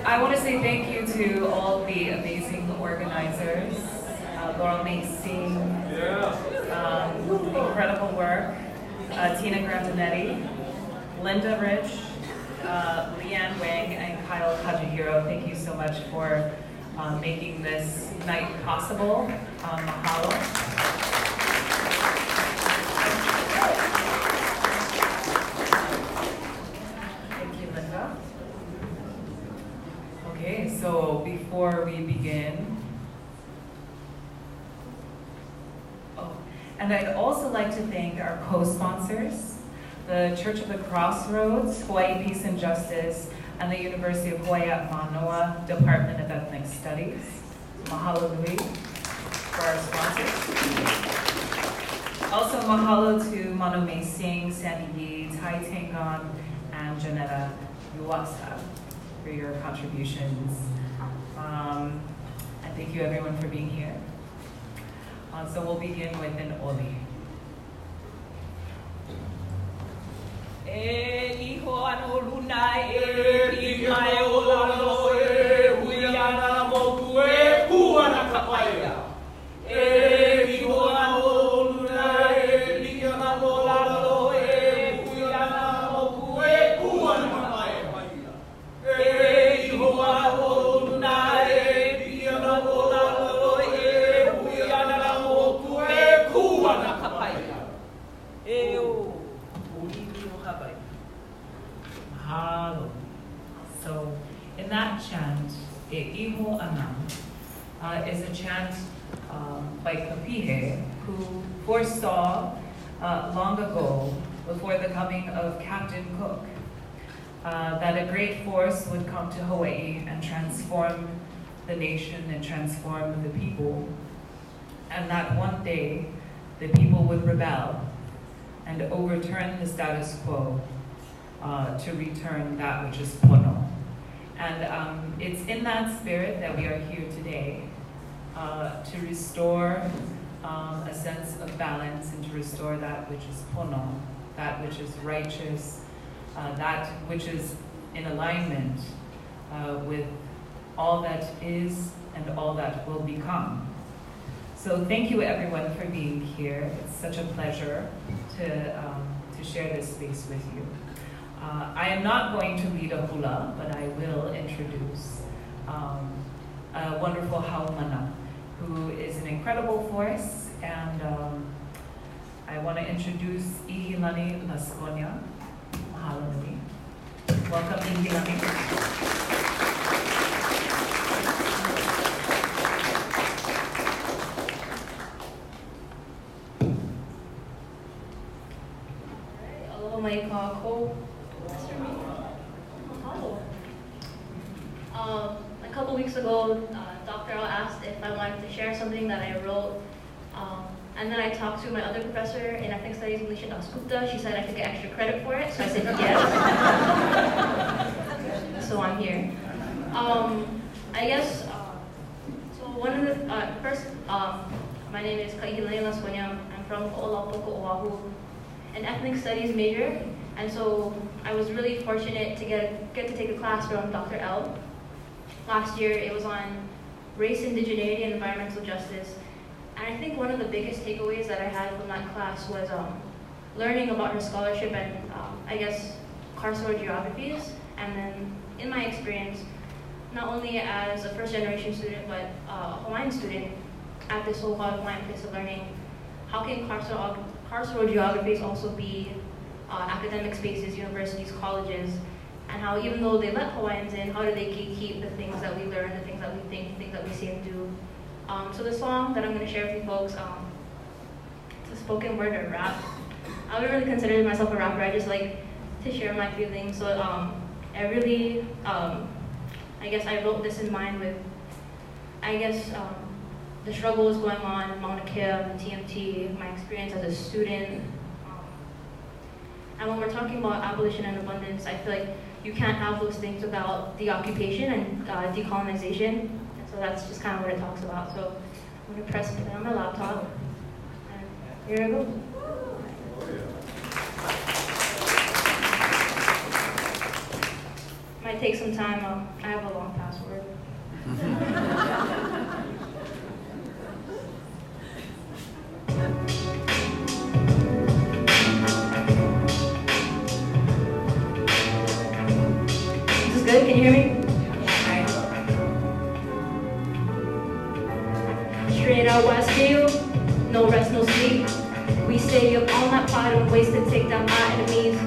I want to say thank you to all the amazing organizers. Laurel May Singh, incredible work. Tina Grandinetti, Linda Rich, Leanne Wang, and Kyle Kajihiro. Thank you so much for making this night possible. Mahalo. Okay, so before we begin, and I'd also like to thank our co-sponsors, the Church of the Crossroads, Hawaii Peace and Justice, and the University of Hawaii at Manoa Department of Ethnic Studies. Mahalo nui for our sponsors. Also mahalo to Mano May Singh, Sandy Yee, Tai Tangon, and Janetta Uwasa for your contributions. And thank you everyone for being here. So we'll begin with an oli. E iho ano luna e mai o lalo e huiana moku e kuana kapaia. E iho ano luna e liana mo lalo e huiana moku e kuana kapaia. E iho ano luna e liana mo lalo e huiana moku e kuana kapaia. E o Mahalo. So, in that chant, E Iho Anam, is a chant by Kapihe, who foresaw long ago, before the coming of Captain Cook, that a great force would come to Hawaii and transform the nation and transform the people, and that one day the people would rebel and overturn the status quo to return that which is pono. And it's in that spirit that we are here today to restore a sense of balance and to restore that which is pono, that which is righteous, that which is in alignment with all that is and all that will become. So thank you everyone for being here. It's such a pleasure to share this space with you. I am not going to lead a hula, but I will introduce a wonderful haumana, who is an incredible force, and I want to introduce Ihilani Laskonia. Mahalo nui. Welcome, Ihilani. A couple weeks ago, Dr. Al asked if I wanted to share something that I wrote, and then I talked to my other professor in ethnic studies, Alicia Dasgupta. She said I could get extra credit for it, so I said yes. So I'm here. I guess, so one of the, first, my name is Kaihilani Laswanya. I'm from Ho'olaupo'o, Oahu, an ethnic studies major, and so I was really fortunate to get to take a class from Dr. L. Last year, it was on race, indigeneity, and environmental justice. And I think one of the biggest takeaways that I had from that class was learning about her scholarship and, I guess, carceral geographies. And then, in my experience, not only as a first-generation student, but a Hawaiian student at this so-called Hawaiian place of learning, how can carceral geographies also be academic spaces, universities, colleges, and how even though they let Hawaiians in, how do they gatekeep the things that we learn, the things that we think, the things that we say and do. So the song that I'm going to share with you folks, it's a spoken word or rap. I wouldn't really consider myself a rapper, I just like to share my feelings. So I really, I guess I wrote this in mind with, I guess, the struggles going on in Mauna Kea, TMT, my experience as a student. And when we're talking about abolition and abundance, I feel like you can't have those things without the occupation and decolonization. And so that's just kind of what it talks about. So I'm going to press play on my laptop. And here I go. My might take some time. I have a long password. Is this good? Can you hear me? Straight out Westview, no rest, no sleep. We stay up all night plotting ways to take down our enemies.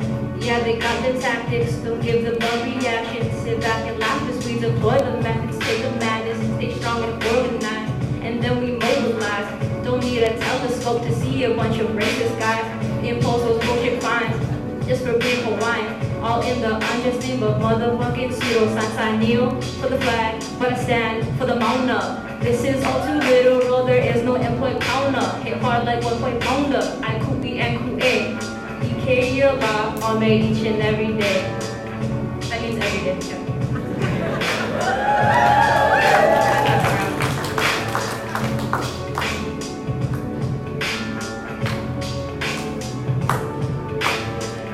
Yeah, they got the tactics, don't give them a reaction. Sit back and laugh as we deploy the methods, take the madness, stay strong and organized. And then we mobilize. Don't need a telescope to see a bunch of racist guys impose those bullshit crimes just for being Hawaiian. All in the unjust name of motherfucking pseudoscience. I kneel for the flag, but I stand for the Mauna. This is all too literal, there is no endpoint counter. Hit hard like 1 point pounder. I kupi and ku'e. EK yala on me each and every day. That means every day.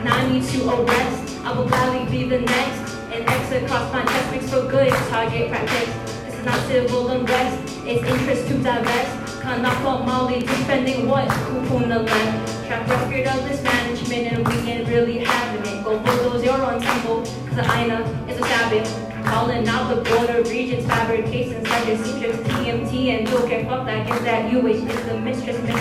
Now I need to arrest. I will gladly be the next. An exit across my chest makes for good target practice. This is not civil unrest, it's interest to divest. Kanaka Mali defending what? Kupuna left. Track record of mismanagement and we ain't really having it. Go bulldoze your own temple, cause the Aina is a Sabbath. Calling out the border regions, fabrications like a seamstress, TMT and don't care fuck that. Guess that UH is the mistrust the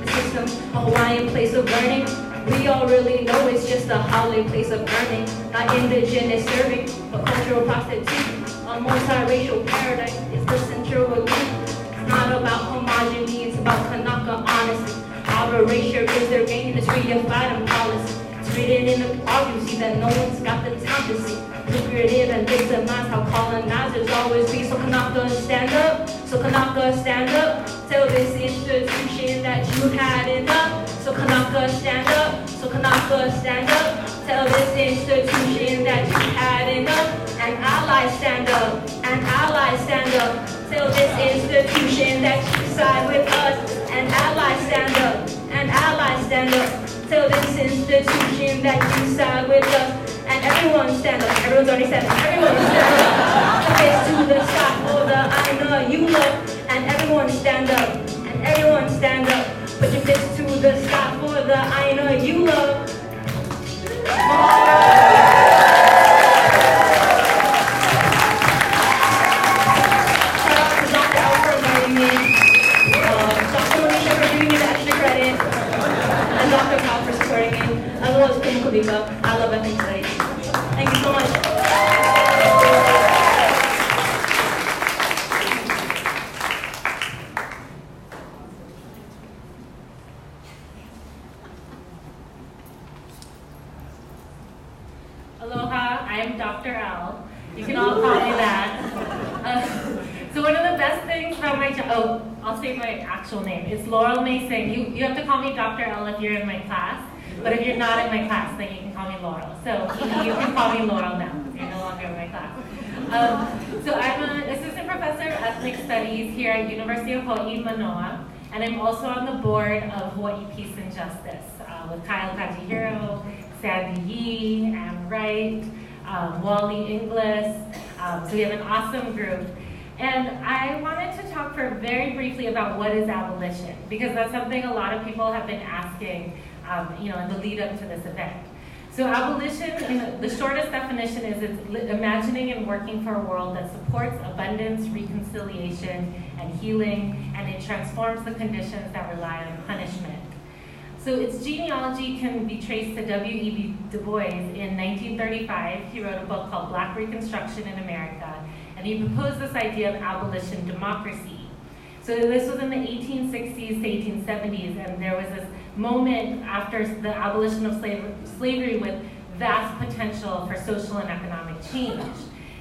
system, a Hawaiian place of learning. We all really know it's just a holiday place of earning. Not indigenous serving, but cultural prostitution. A multiracial paradise is the central relief. It's not about homogeny, it's about Kanaka honesty. Our erasure is their gain, it's reified in policy. It's written in the prophecy that no one's got the time to see. Lucrative and victimized how colonizers always be. So Kanaka stand up, so Kanaka stand up. Tell this institution that you had enough. So Kanaka stand up, so Kanaka stand up. Tell this institution that you had enough. And allies stand up, and allies stand up. Tell this institution that you side with us. And allies stand up, and allies stand up. Tell this institution that you side with us. And everyone stand up, everyone's already said it. Everyone stand up. The face to the sky for the I know you love. And everyone stand up, and everyone stand up. Put your fists to the sky for the I know you love. I love ethnic studies. Thank you so much. Aloha, I'm Dr. L. You can all call me that. So one of the best things about my job, I'll say my actual name. It's Laurel Mason. You have to call me Dr. L if you're in my class. But if you're not in my class, then you can call me Laurel. So you can call me Laurel now. You're no longer in my class. So I'm an assistant professor of ethnic studies here at University of Hawaii, Manoa. And I'm also on the board of Hawaii Peace and Justice with Kyle Kajihiro, Sandy Yee, Anne Wright, Wally Inglis. So we have an awesome group. And I wanted to talk very briefly about what is abolition, because that's something a lot of people have been asking in the lead up to this event. So abolition, the shortest definition is it's imagining and working for a world that supports abundance, reconciliation, and healing, and it transforms the conditions that rely on punishment. So its genealogy can be traced to W.E.B. Du Bois. In 1935, he wrote a book called Black Reconstruction in America, and he proposed this idea of abolition democracy. So this was in the 1860s to 1870s, and there was this moment after the abolition of slavery with vast potential for social and economic change.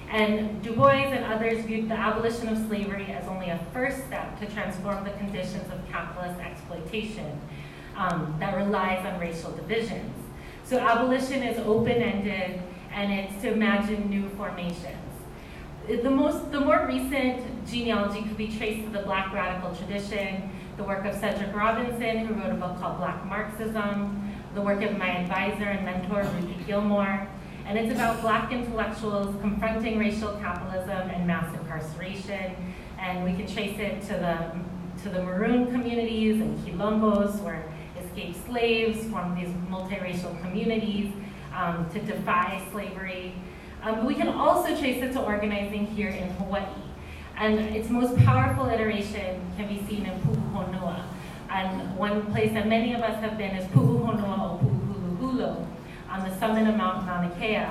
And Du Bois and others viewed the abolition of slavery as only a first step to transform the conditions of capitalist exploitation that relies on racial divisions. So abolition is open-ended, and it's to imagine new formations. The more recent genealogy could be traced to the Black radical tradition, the work of Cedric Robinson, who wrote a book called Black Marxism, the work of my advisor and mentor, Ruthie Gilmore, And it's about Black intellectuals confronting racial capitalism and mass incarceration. And we can trace it to the maroon communities and quilombos, where escaped slaves form these multiracial communities to defy slavery. But we can also trace it to organizing here in Hawaii. And its most powerful iteration can be seen in Pu'uhonua. And one place that many of us have been is Pu'uhonua o Pu'uhuluhulu on the summit of Mount Mauna Kea.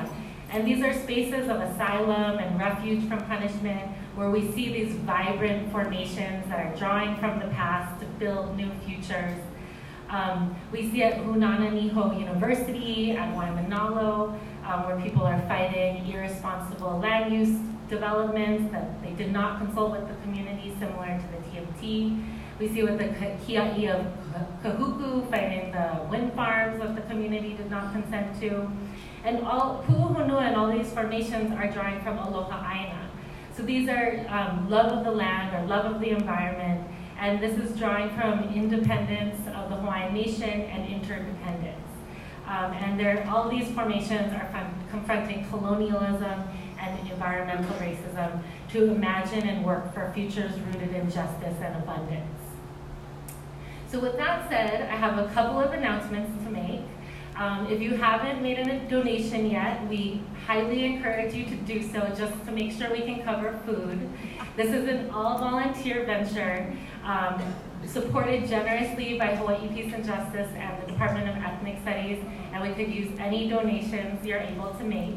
And these are spaces of asylum and refuge from punishment, where we see these vibrant formations that are drawing from the past to build new futures. We see at Hunananiho University, at Waimanalo, where people are fighting irresponsible land use developments that they did not consult with the community, similar to the TMT. We see with the Kia'i of Kahuku fighting the wind farms that the community did not consent to. And all Pu'uhonua and all these formations are drawing from Aloha Aina. So these are love of the land or love of the environment, and this is drawing from independence of the Hawaiian nation and interdependence. And all these formations are confronting colonialism and environmental racism to imagine and work for futures rooted in justice and abundance. So with that said, I have a couple of announcements to make. If you haven't made a donation yet, we highly encourage you to do so, just to make sure we can cover food. This is an all-volunteer venture supported generously by Hawaii Peace and Justice and the Department of Ethnic Studies, and we could use any donations you're able to make.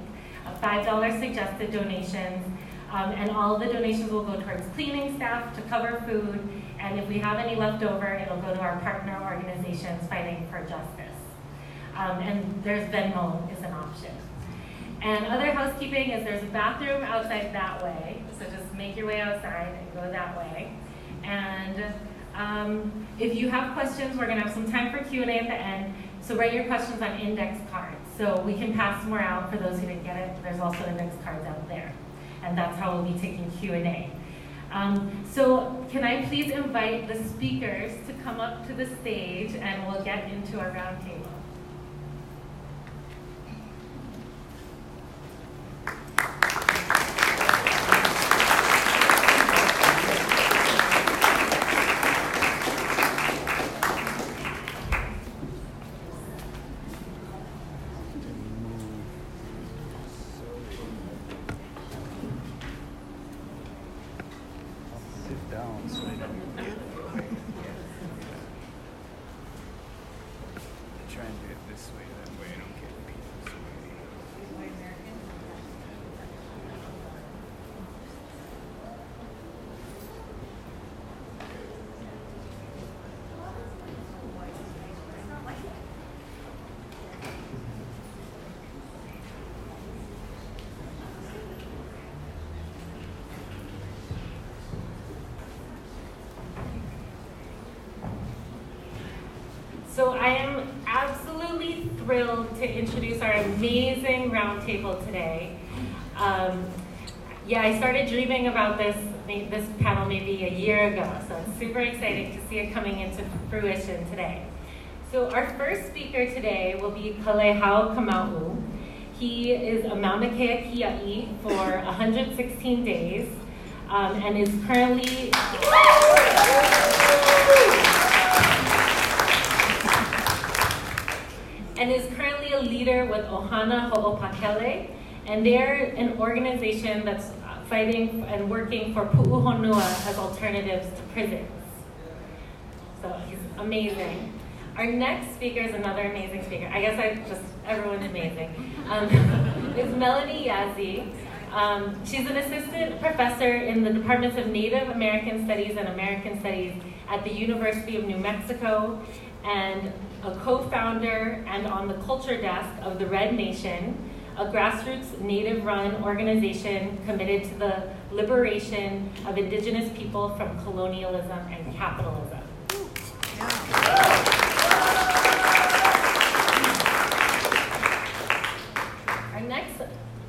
$5 suggested donations, and all the donations will go towards cleaning staff to cover food, and if we have any left over, it'll go to our partner organizations fighting for justice. And there's Venmo is an option. And other housekeeping is there's a bathroom outside that way, so just make your way outside and go that way. And if you have questions, we're gonna have some time for Q&A at the end, so write your questions on index cards. So we can pass more out for those who didn't get it. There's also index cards out there. And that's how we'll be taking Q&A. So can I please invite the speakers to come up to the stage, and we'll get into our roundtable. So I am absolutely thrilled to introduce our amazing roundtable today. I started dreaming about this panel maybe a year ago, so it's super exciting to see it coming into fruition today. So our first speaker today will be Kalehau Kamau. He is a Mauna Kea Kia'i for 116 days and is currently a leader with Ohana Ho'opakele, and they're an organization that's fighting and working for Pu'uhonua as alternatives to prisons. So he's amazing. Our next speaker is another amazing speaker. I guess everyone's amazing. It's Melanie Yazzie. She's an assistant professor in the Departments of Native American Studies and American Studies at the University of New Mexico, and a co-founder and on the culture desk of the Red Nation, a grassroots Native-run organization committed to the liberation of indigenous people from colonialism and capitalism. Our next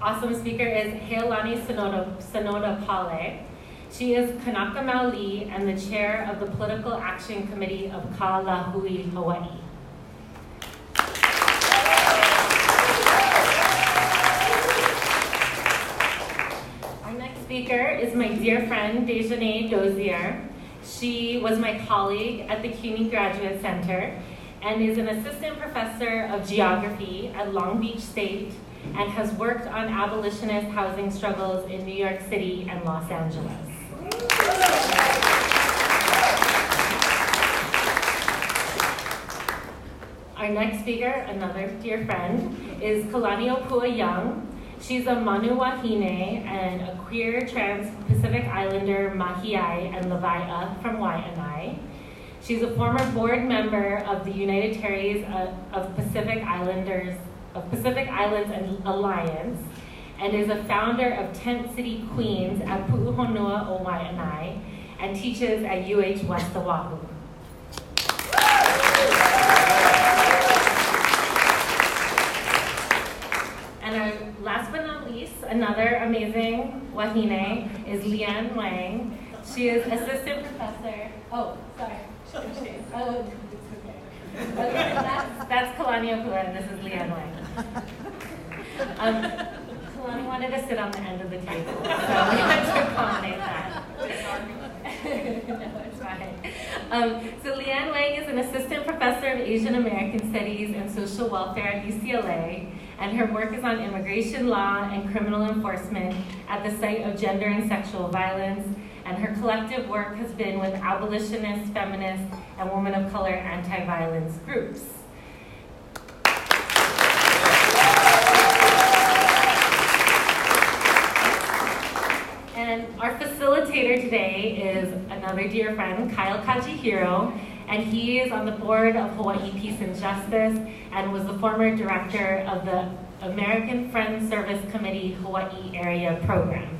awesome speaker is Heolani Sonoda Pale. She is Kanaka Maoli and the chair of the Political Action Committee of Kalahui, Hawaii. speaker is my dear friend, Dejanay Dozier. She was my colleague at the CUNY Graduate Center and is an assistant professor of geography at Long Beach State and has worked on abolitionist housing struggles in New York City and Los Angeles. Our next speaker, another dear friend, is Kalaniopua Young. She's a Manu Wahine and a queer trans Pacific Islander Mahiai and Levi'a from Waianae. She's a former board member of the Unitarians of Pacific Islands and Alliance, and is a founder of Tent City Queens at Pu'uhonua o Waianae, and teaches at UH West Oahu. And our last but not least, another amazing Wahine is Leanne Wang. She is assistant professor. Oh, sorry. Oh, it's okay. Okay, that's Kalaniopua, and this is Leanne Wang. Kalani wanted to sit on the end of the table, so we had to accommodate that. No, it's fine. So Leanne Wang is an assistant professor of Asian American Studies and Social Welfare at UCLA, and her work is on immigration law and criminal enforcement at the site of gender and sexual violence, and her collective work has been with abolitionist, feminist, and women of color anti-violence groups. And our facilitator today is another dear friend, Kyle Kajihiro, and he is on the board of Hawaii Peace and Justice and was the former director of the American Friends Service Committee Hawaii Area Program.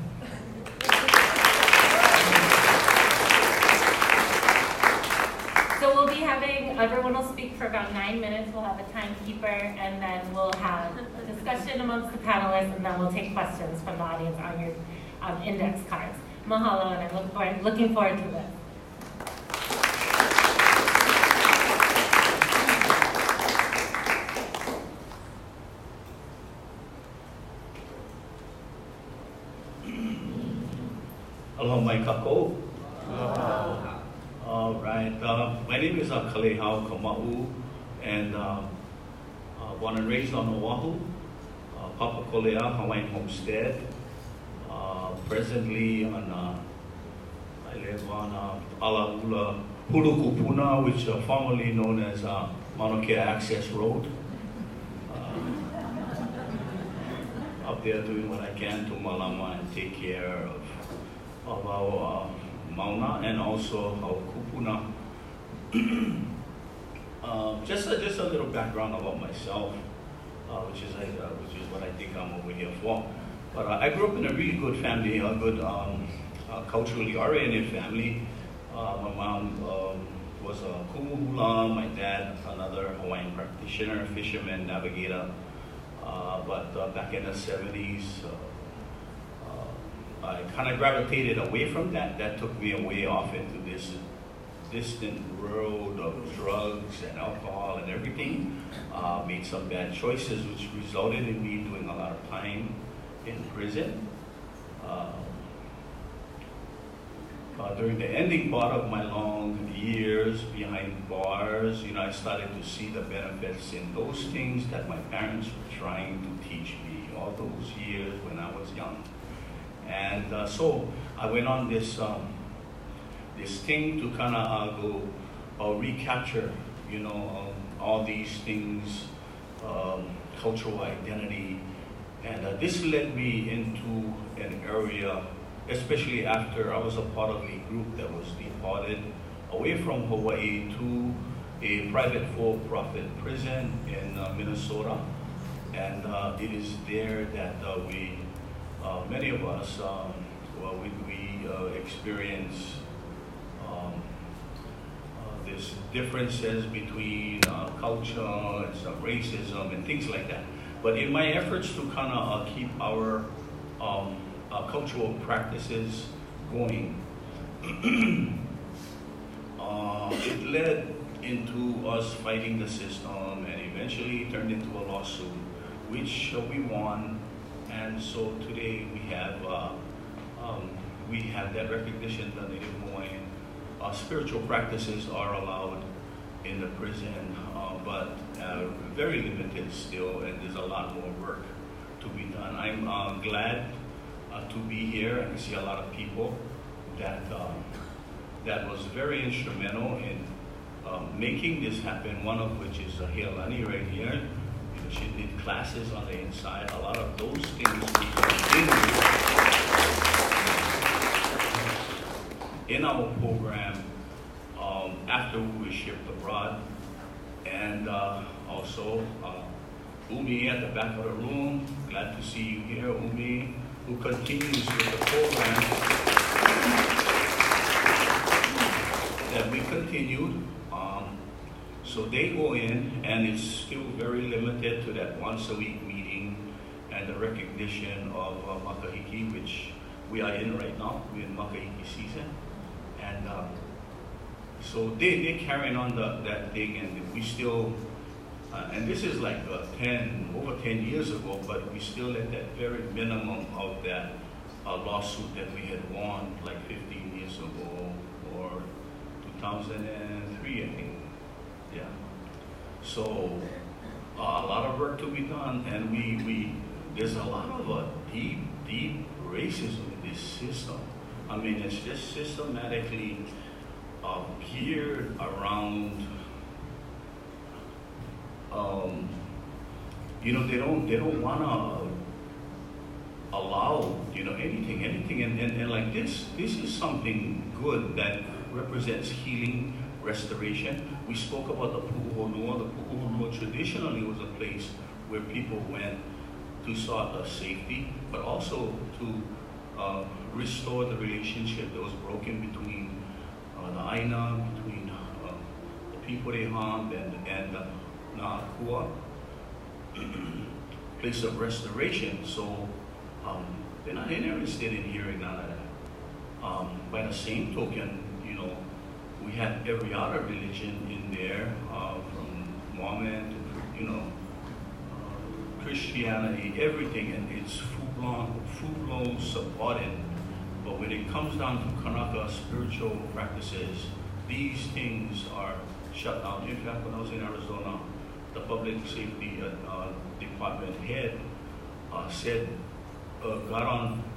So we'll be having, everyone will speak for about 9 minutes, we'll have a timekeeper, and then we'll have a discussion amongst the panelists, and then we'll take questions from the audience on your index cards. Mahalo, and I'm looking forward to this. Hello, my kako. All right. My name is Kalehau Kama'u, and born and raised on Oahu, Papa Kolea Hawaiian Homestead. Presently I live on Alaula Hulukupuna, which formerly known as Mauna Kea Access Road. Up there doing what I can to malama and take care of our mauna and also our kupuna. Just a little background about myself, which is what I think I'm over here for. But I grew up in a really good family, a good culturally oriented family. My mom was a kumuhula, my dad another Hawaiian practitioner, fisherman, navigator. But back in the 70s, I kind of gravitated away from that. That took me away off into this distant world of drugs and alcohol and everything. Made some bad choices, which resulted in me doing a lot of time in prison. During the ending part of my long years behind bars, I started to see the benefits in those things that my parents were trying to teach me all those years when I was young. And so I went on this thing to kind of go recapture, all these things, cultural identity. And this led me into an area, especially after I was a part of a group that was deported away from Hawaii to a private for-profit prison in Minnesota. And it is there that many of us, we experience these differences between culture and some racism and things like that. But in my efforts to kind of keep our cultural practices going, it led into us fighting the system and eventually turned into a lawsuit, which we won. And so today we have we have that recognition that Native Hawaiian spiritual practices are allowed in the prison, but very limited still, and there's a lot more work to be done. I'm glad to be here. I can see a lot of people that was very instrumental in making this happen, one of which is Healani right here. She did classes on the inside. A lot of those things we in our program after we were shipped abroad. And also Umi at the back of the room. Glad to see you here, Umi, who continues with the program that we continued. So they go in, and it's still very limited to that once a week meeting and the recognition of makahiki, which we are in right now. We're in makahiki season. And so they're carrying on that thing, and we still, and this is like over 10 years ago, but we still at that very minimum of that lawsuit that we had won like 15 years ago, or 2003, I think. Yeah. So a lot of work to be done, and we there's a lot of deep racism in this system. I mean, it's just systematically geared around. They don't want to allow anything, and like this is something good that represents healing, restoration. We spoke about the Pu'uhonua. The Pu'uhonua traditionally was a place where people went to sought safety, but also to restore the relationship that was broken between the Aina, between the people they harmed, and Na'akua, place of restoration. So they're not interested in hearing none of that. By the same token, we have every other religion in there, from Mormon to Christianity, everything, and it's full-blown supported. But when it comes down to Kanaka spiritual practices, these things are shut down. In fact, when I was in Arizona, the public safety department head said,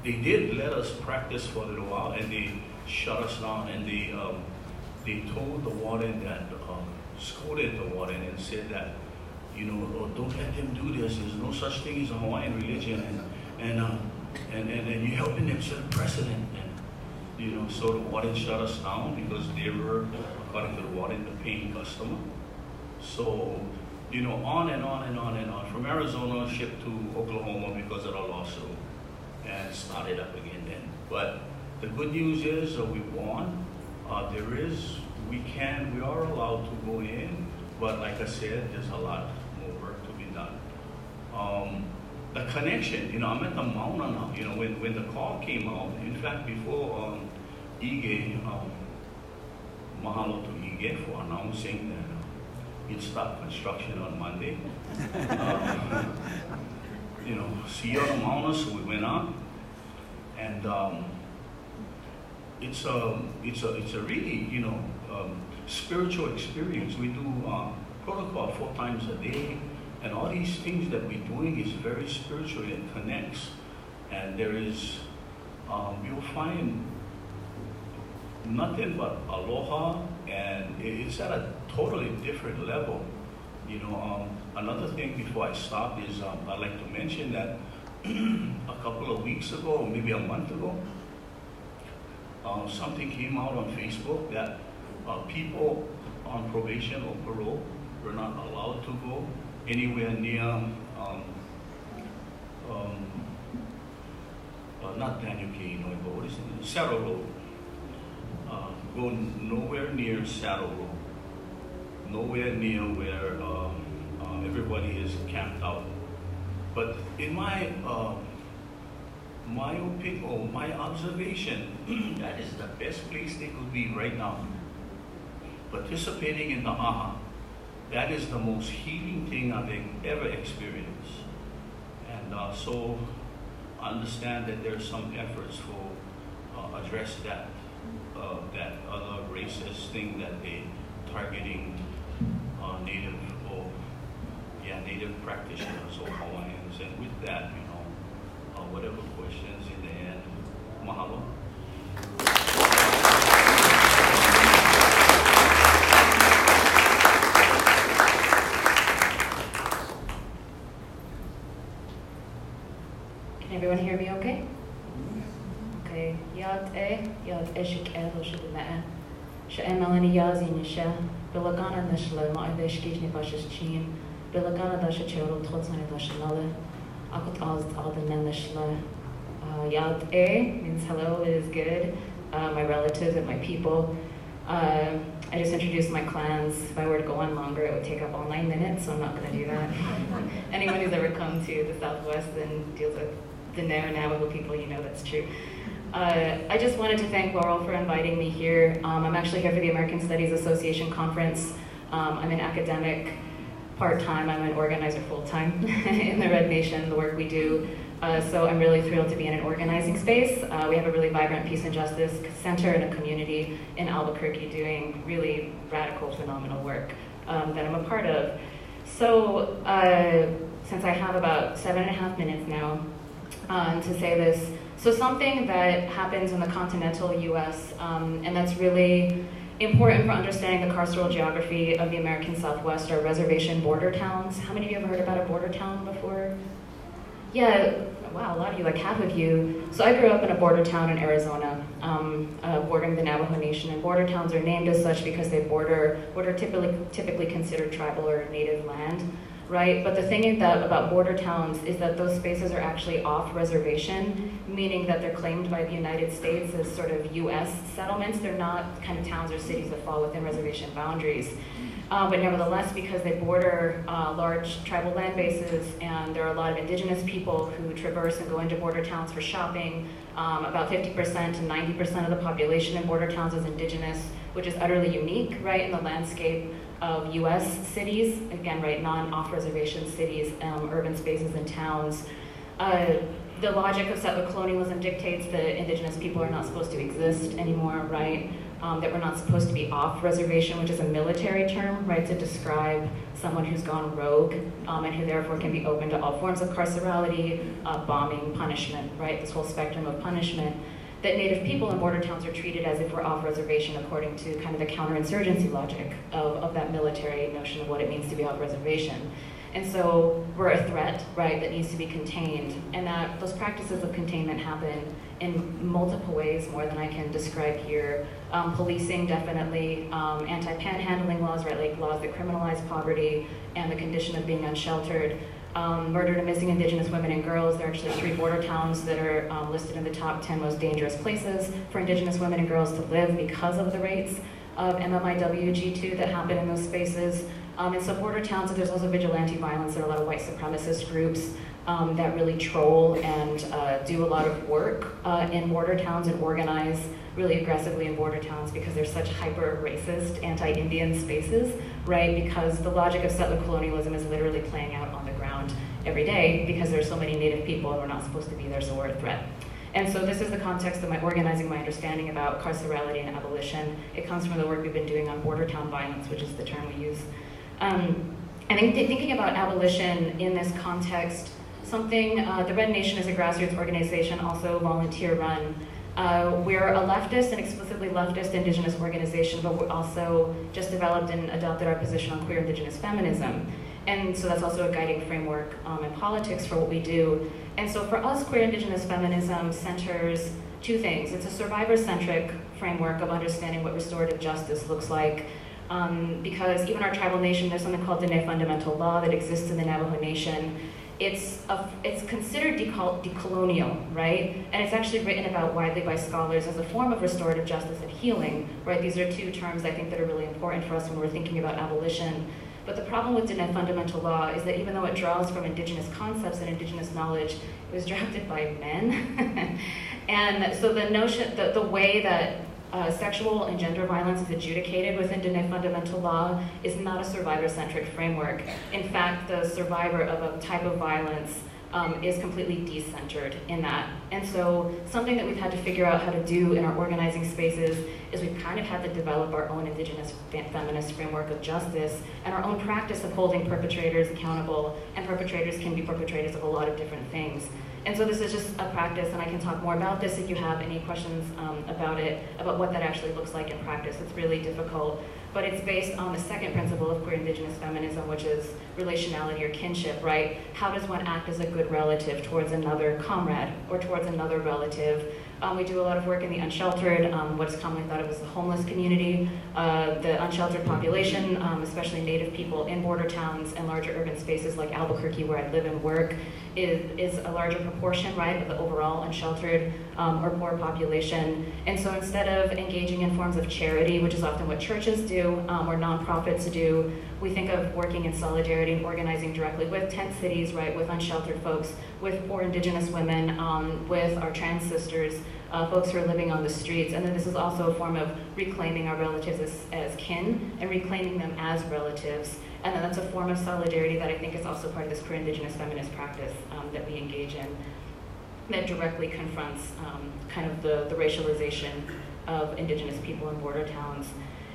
they did let us practice for a little while, and they shut us down, and they told the warden that, scolded the warden and said that, don't let them do this. There's no such thing as a Hawaiian religion, and you're helping them set a precedent. And so the warden shut us down because they were, according to the warden, the paying customer. So, on and on and on and on. From Arizona, shipped to Oklahoma because of the lawsuit, and started up again then. But the good news is we won. We are allowed to go in, but like I said, there's a lot more work to be done. The connection, I'm at the Mauna now. When the call came out, in fact, before Ige, mahalo to Ige for announcing that he'd start construction on Monday. See you on the Mauna, so we went up, and it's a really spiritual experience. We do protocol 4 times a day, and all these things that we're doing is very spiritual and connects. And there is you'll find nothing but aloha, and it's at a totally different level. Another thing before I stop is I'd like to mention that a couple of weeks ago, or maybe a month ago, something came out on Facebook that people on probation or parole were not allowed to go anywhere near, not Daniel K. but what is it? Saddle Road. Go nowhere near Saddle Road. Nowhere near where everybody is camped out. But in my opinion, or my observation, that is the best place they could be right now. Participating in the aha, that is the most healing thing I've ever experienced. And so I understand that there's some efforts for address that that other racist thing that they targeting Native Native practitioners or Hawaiians. And with that, whatever questions in the end, mahalo. Can everyone hear me okay? Okay. Yad eshik edo shidimea. She'en melani yazi nisha. Bilagana nishla ma'adesh ni bashis chin. Bilagana dasha chero totsani dasha nale. Akut az alden nishla. Yad means hello, it is good. My relatives and my people. I just introduced my clans. If I were to go on longer, it would take up all 9 minutes, so I'm not going to do that. Anyone who's ever come to the Southwest and deals with the Navajo people, you know that's true. I just wanted to thank Laurel for inviting me here. I'm actually here for the American Studies Association conference. I'm an academic part-time. I'm an organizer full-time in the Red Nation, the work we do. So I'm really thrilled to be in an organizing space. We have a really vibrant peace and justice center and a community in Albuquerque doing really radical, phenomenal work that I'm a part of. So since I have about 7.5 minutes now to say this, so something that happens in the continental US, and that's really important for understanding the carceral geography of the American Southwest are reservation border towns. How many of you have heard about a border town before? Yeah, wow, a lot of you, like half of you. So I grew up in a border town in Arizona, bordering the Navajo Nation, and border towns are named as such because they border what are typically considered tribal or native land, right? But the thing about border towns is that those spaces are actually off reservation, meaning that they're claimed by the United States as sort of US settlements. They're not kind of towns or cities that fall within reservation boundaries. But nevertheless, because they border large tribal land bases and there are a lot of indigenous people who traverse and go into border towns for shopping, about 50% to 90% of the population in border towns is indigenous, which is utterly unique, right, in the landscape of US cities, again, right, non-off-reservation cities, urban spaces and towns. The logic of settler colonialism dictates that indigenous people are not supposed to exist anymore, right? That we're not supposed to be off reservation, which is a military term, right, to describe someone who's gone rogue and who therefore can be open to all forms of carcerality, bombing, punishment, right, this whole spectrum of punishment. That Native people in border towns are treated as if we're off reservation according to kind of the counterinsurgency logic of that military notion of what it means to be off reservation. And so we're a threat, right, that needs to be contained. And that those practices of containment happen in multiple ways, more than I can describe here. Policing, definitely. Anti-panhandling laws, right, like laws that criminalize poverty and the condition of being unsheltered. Murdered and missing indigenous women and girls. There are actually 3 border towns that are listed in the top 10 most dangerous places for indigenous women and girls to live because of the rates of MMIWG2 that happen in those spaces. And so border towns, there's also vigilante violence. There are a lot of white supremacist groups that really troll and do a lot of work in border towns and organize really aggressively in border towns because they're such hyper-racist, anti-Indian spaces, right? Because the logic of settler colonialism is literally playing out on the ground every day because there's so many Native people and we're not supposed to be there, so we're a threat. And so this is the context of my organizing, my understanding about carcerality and abolition. It comes from the work we've been doing on border town violence, which is the term we use. I think thinking about abolition in this context, something, the Red Nation is a grassroots organization, also volunteer run. We're a leftist and explicitly leftist indigenous organization, but we're also just developed and adopted our position on queer indigenous feminism. And so that's also a guiding framework in politics for what we do. And so for us, queer indigenous feminism centers 2 things. It's a survivor-centric framework of understanding what restorative justice looks like. Because even our tribal nation, there's something called Diné fundamental law that exists in the Navajo Nation. It's considered decolonial, right? And it's actually written about widely by scholars as a form of restorative justice and healing, right? These are 2 terms I think that are really important for us when we're thinking about abolition. But the problem with Diné fundamental law is that even though it draws from indigenous concepts and indigenous knowledge, it was drafted by men. And so the notion, the way that sexual and gender violence is adjudicated within Diné fundamental law is not a survivor-centric framework. In fact, the survivor of a type of violence is completely decentered in that. And so something that we've had to figure out how to do in our organizing spaces is we've kind of had to develop our own indigenous feminist framework of justice and our own practice of holding perpetrators accountable, and perpetrators can be perpetrators of a lot of different things. And so this is just a practice, and I can talk more about this if you have any questions about it, about what that actually looks like in practice. It's really difficult, but it's based on the second principle of queer indigenous feminism, which is relationality or kinship, right? How does one act as a good relative towards another comrade or towards another relative? We do a lot of work in the unsheltered, what's commonly thought of as the homeless community, the unsheltered population, especially Native people in border towns and larger urban spaces like Albuquerque, where I live and work, is a larger proportion, right, of the overall unsheltered or poor population. And so instead of engaging in forms of charity, which is often what churches do or nonprofits do, we think of working in solidarity and organizing directly with tent cities, right, with unsheltered folks, with poor indigenous women, with our trans sisters, folks who are living on the streets. And then this is also a form of reclaiming our relatives as kin and reclaiming them as relatives. And then that's a form of solidarity that I think is also part of this queer indigenous feminist practice that we engage in, that directly confronts kind of the racialization of indigenous people in border towns.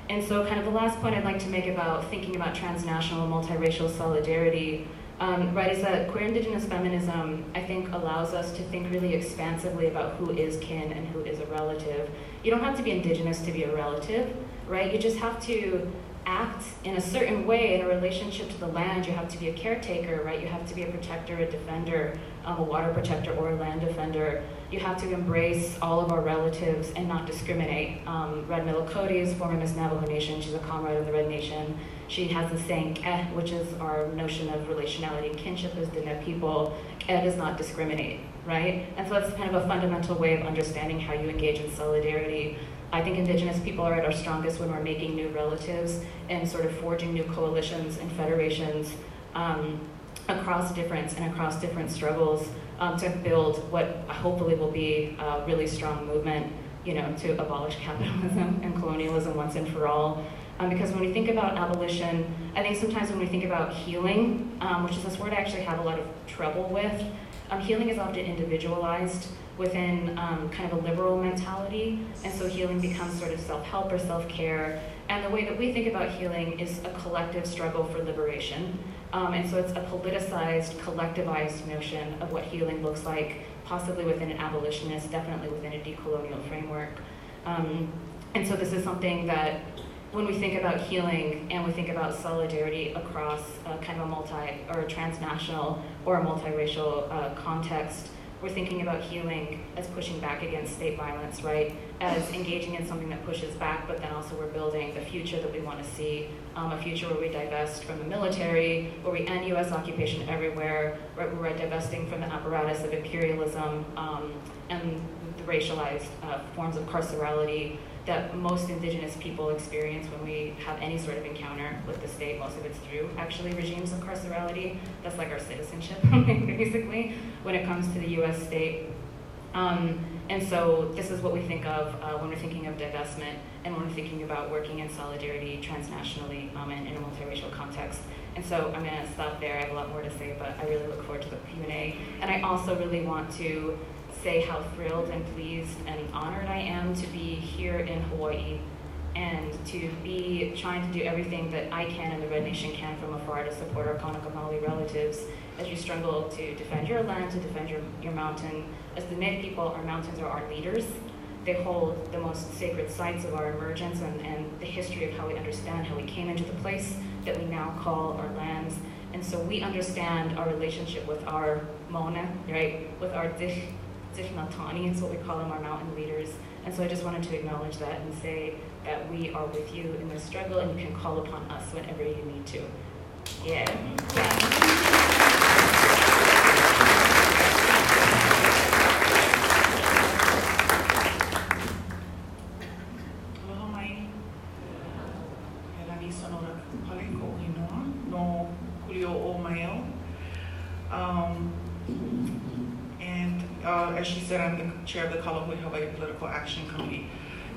And so kind of the last point I'd like to make about thinking about transnational multiracial solidarity, right, is that queer indigenous feminism, I think, allows us to think really expansively about who is kin and who is a relative. You don't have to be indigenous to be a relative, right? You just have to act in a certain way in a relationship to the land. You have to be a caretaker, right? You have to be a protector, a defender, a water protector or a land defender. You have to embrace all of our relatives and not discriminate. Red Milokoti is former Miss Navajo Nation. She's a comrade of the Red Nation. She has the saying, "K'eh," which is our notion of relationality and kinship as Diné people. "K'eh" does not discriminate, right? And so that's kind of a fundamental way of understanding how you engage in solidarity. I think indigenous people are at our strongest when we're making new relatives and sort of forging new coalitions and federations across difference and across different struggles to build what hopefully will be a really strong movement, you know, to abolish capitalism and colonialism once and for all. Because when we think about abolition, I think sometimes when we think about healing, which is this word I actually have a lot of trouble with, healing is often individualized within kind of a liberal mentality, and so healing becomes sort of self-help or self-care. And the way that we think about healing is a collective struggle for liberation. And so it's a politicized, collectivized notion of what healing looks like, possibly within an abolitionist, definitely within a decolonial framework. And so this is something that when we think about healing and we think about solidarity across kind of a transnational or a multiracial context, we're thinking about healing as pushing back against state violence, right? As engaging in something that pushes back, but then also we're building the future that we want to see, a future where we divest from the military, where we end U.S. occupation everywhere, where we're divesting from the apparatus of imperialism and the racialized forms of carcerality that most indigenous people experience when we have any sort of encounter with the state. Most of it's through actually regimes of carcerality. That's like our citizenship, basically, when it comes to the US state. And so this is what we think of when we're thinking of divestment and when we're thinking about working in solidarity transnationally and in a multiracial context. And so I'm gonna stop there. I have a lot more to say, but I really look forward to the Q&A. And I also really want to say how thrilled and pleased and honored I am to be here in Hawaii and to be trying to do everything that I can and the Red Nation can from afar to support our Kanaka Maoli relatives as you struggle to defend your land, to defend your mountain. As the Native people, our mountains are our leaders. They hold the most sacred sites of our emergence and the history of how we understand how we came into the place that we now call our lands. And so we understand our relationship with our Mona, right? With our Natani is what we call them, our mountain leaders. And so I just wanted to acknowledge that and say that we are with you in this struggle and you can call upon us whenever you need to. Yeah. As she said, I'm the chair of the Kalahui Hawaii Political Action Committee.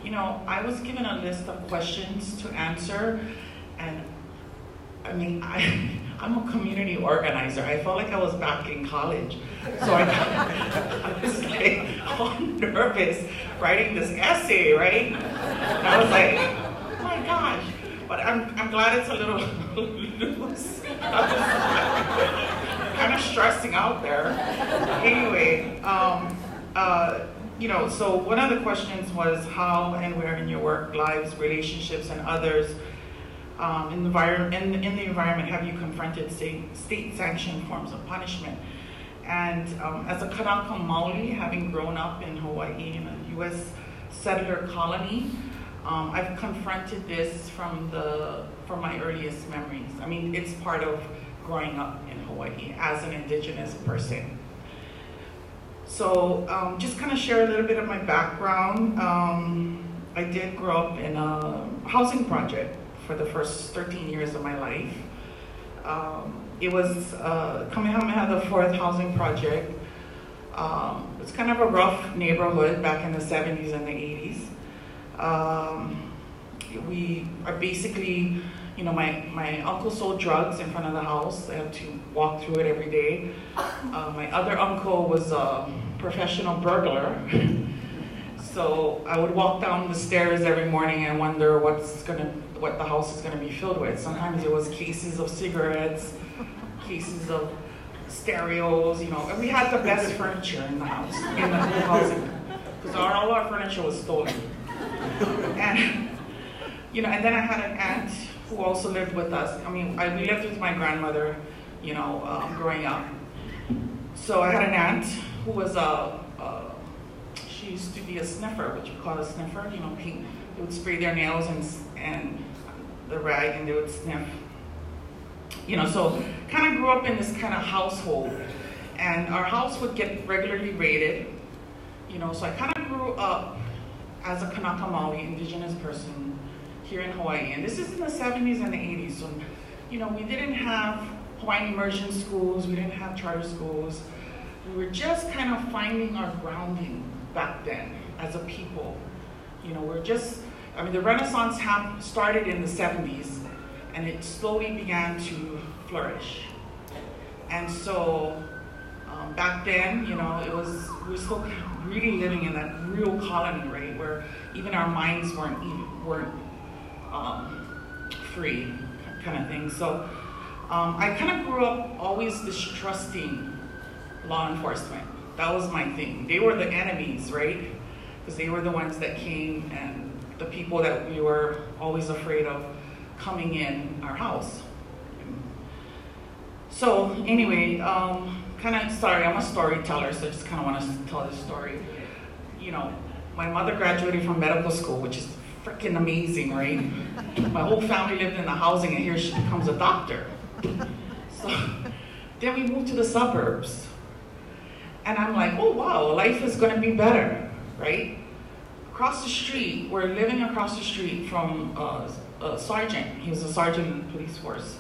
You know, I was given a list of questions to answer, and I mean, I'm a community organizer. I felt like I was back in college. So I was like all nervous writing this essay, right? And I was like, oh my gosh. But I'm glad it's a little loose. I'm just kind of stressing out there. Anyway, you know, so one of the questions was how and where in your work, lives, relationships, and others in the environment have you confronted state-sanctioned forms of punishment? And as a Kanaka Maoli, having grown up in Hawaii in a U.S. settler colony, I've confronted this from my earliest memories. I mean, it's part of growing up in Hawaii as an indigenous person. So just kind of share a little bit of my background. I did grow up in a housing project for the first 13 years of my life. It was Kamehameha the Fourth housing project. It's kind of a rough neighborhood back in the 70s and the 80s. We are basically, you know, my uncle sold drugs in front of the house. I had to walk through it every day. My other uncle was a professional burglar. So I would walk down the stairs every morning and wonder what the house is gonna be filled with. Sometimes it was cases of cigarettes, cases of stereos, you know, and we had the best furniture in the house, in the whole housing, because all our furniture was stolen. And, you know, and then I had an aunt who also lived with us. I mean, we lived with my grandmother, you know, growing up. So I had an aunt who was she used to be a sniffer, which we call a sniffer, you know, they would spray their nails and the rag and they would sniff. You know, so kind of grew up in this kind of household. And our house would get regularly raided, you know, so I kind of grew up as a Kanaka Maoli indigenous person here in Hawaii. And this is in the 70s and the 80s. So, you know, we didn't have Hawaiian immersion schools, we didn't have charter schools. We were just kind of finding our grounding back then as a people. You know, we're just, I mean, the Renaissance started in the 70s and it slowly began to flourish. And so back then, you know, we were still really living in that real colony, right, where even our minds weren't free, kind of thing. So I kind of grew up always distrusting law enforcement. That was my thing. They were the enemies, right? Because they were the ones that came and the people that we were always afraid of coming in our house. So anyway, sorry, I'm a storyteller, so I just kind of want to tell this story. You know, my mother graduated from medical school, which is freaking amazing, right? My whole family lived in the housing, and here she becomes a doctor. So then we moved to the suburbs. And I'm like, oh wow, life is gonna be better, right? Across the street, we're living across the street from a sergeant. He was a sergeant in the police force.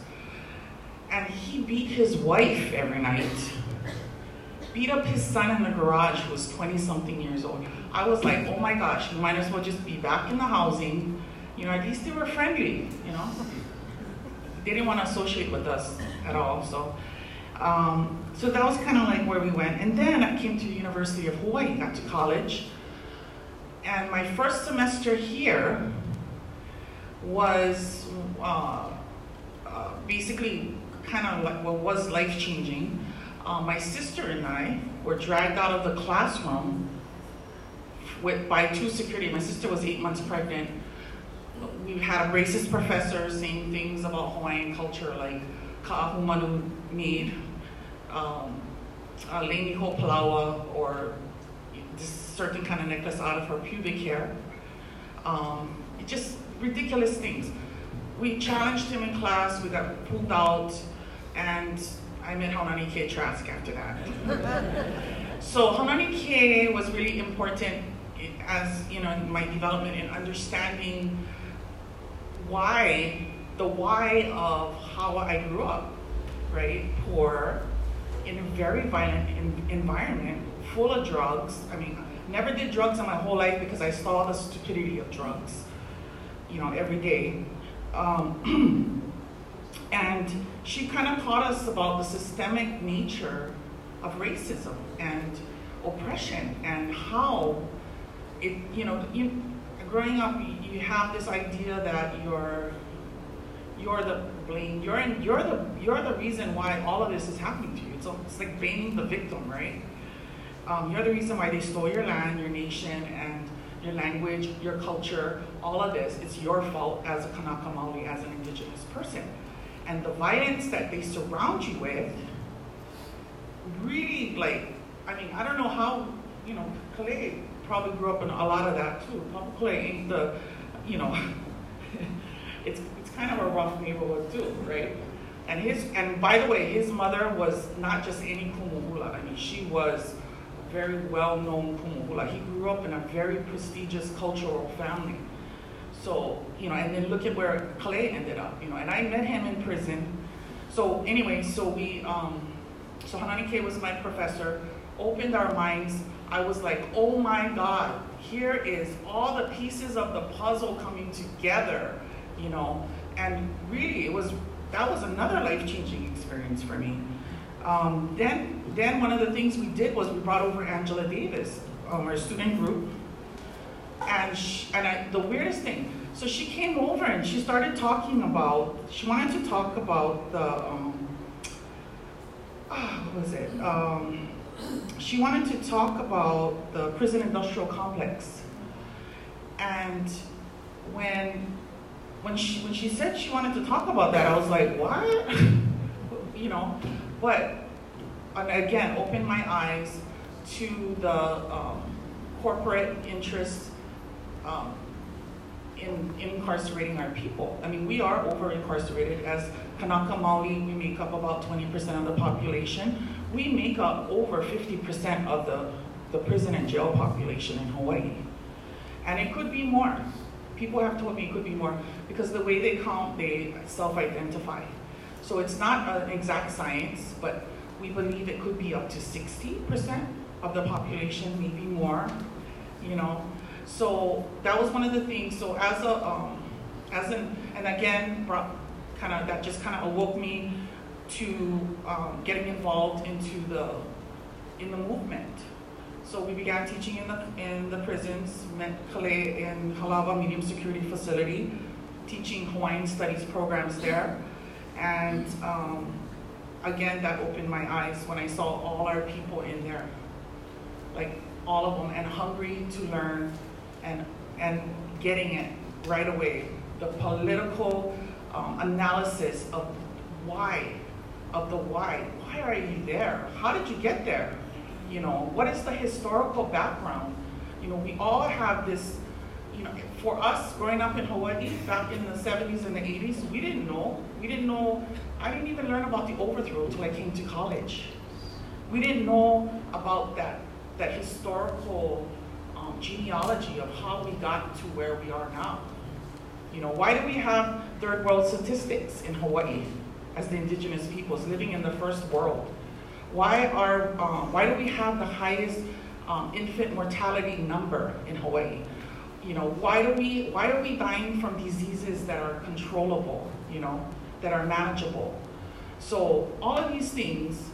And he beat his wife every night. Beat up his son in the garage, who was 20-something years old. I was like, oh my gosh, we might as well just be back in the housing. You know, at least they were friendly, you know? They didn't want to associate with us at all, so. So that was kind of like where we went. And then I came to the University of Hawaii, got to college. And my first semester here was basically kind of like what was life-changing. My sister and I were dragged out of the classroom by two security. My sister was 8 months pregnant. We had a racist professor saying things about Hawaiian culture like ka'ahumalu mead, Laini ho palawa, or this certain kind of necklace out of her pubic hair. Just ridiculous things. We challenged him in class, we got pulled out, and I met Haunani K. Trask after that. So Haunani K. was really important as, you know, in my development in understanding the why of how I grew up, right? Poor, in a very violent environment, full of drugs. I mean, never did drugs in my whole life because I saw the stupidity of drugs, you know, every day. And she kind of taught us about the systemic nature of racism and oppression and how it, growing up, you have this idea that you're the blame, you're the reason why all of this is happening to you. It's like blaming the victim, right? You're the reason why they stole your land, your nation, and your language, your culture, all of this. It's your fault as a Kanaka Maoli, as an indigenous person. And the violence that they surround you with really, I don't know how, Kale probably grew up in a lot of that too. Kale ain't the, it's kind of a rough neighborhood too, right? And by the way, his mother was not just any kumuhula. I mean, she was a very well-known kumuhula. He grew up in a very prestigious cultural family. So, and then look at where Kale ended up, and I met him in prison. So anyway, so Hanani K was my professor, opened our minds. I was like, oh my God, here is all the pieces of the puzzle coming together, and really that was another life-changing experience for me. Then one of the things we did was we brought over Angela Davis, our student group, and the weirdest thing, so she came over and she started talking about, she wanted to talk about the, she wanted to talk about the prison industrial complex. And when she said she wanted to talk about that, I was like, what? But again, opened my eyes to the corporate interests in incarcerating our people. I mean, we are over-incarcerated. As Kanaka Maoli, we make up about 20% of the population. We make up over 50% of the prison and jail population in Hawaii. And it could be more. People have told me it could be more because the way they count, they self-identify. So it's not an exact science, but we believe it could be up to 60% of the population, maybe more, So that was one of the things. So and again, that just kind of awoke me to getting involved in the movement. So we began teaching in the prisons, met Kale in Halawa Medium Security Facility, teaching Hawaiian Studies programs there. And again, that opened my eyes when I saw all our people in there, like all of them, and hungry to learn and getting it right away. The political analysis of why. Why are you there? How did you get there? What is the historical background? We all have this, for us growing up in Hawaii back in the 70s and the 80s, we didn't know. I didn't even learn about the overthrow until I came to college. We didn't know about that historical genealogy of how we got to where we are now. Why do we have third world statistics in Hawaii as the indigenous peoples living in the first world? Why do we have the highest infant mortality number in Hawaii? Why are we dying from diseases that are controllable, that are manageable? So all of these things,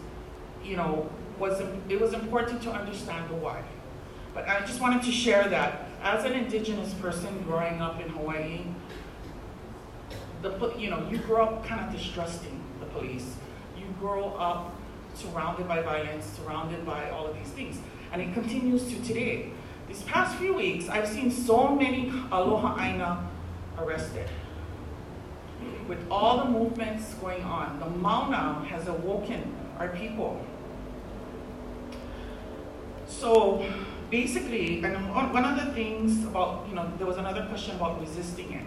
it was important to understand the why. But I just wanted to share that as an indigenous person growing up in Hawaii, you grow up kind of distrusting the police. You grow up surrounded by violence, surrounded by all of these things. And it continues to today. These past few weeks, I've seen so many Aloha Aina arrested. With all the movements going on, the Mauna has awoken our people. So basically, and one of the things about, there was another question about resisting it.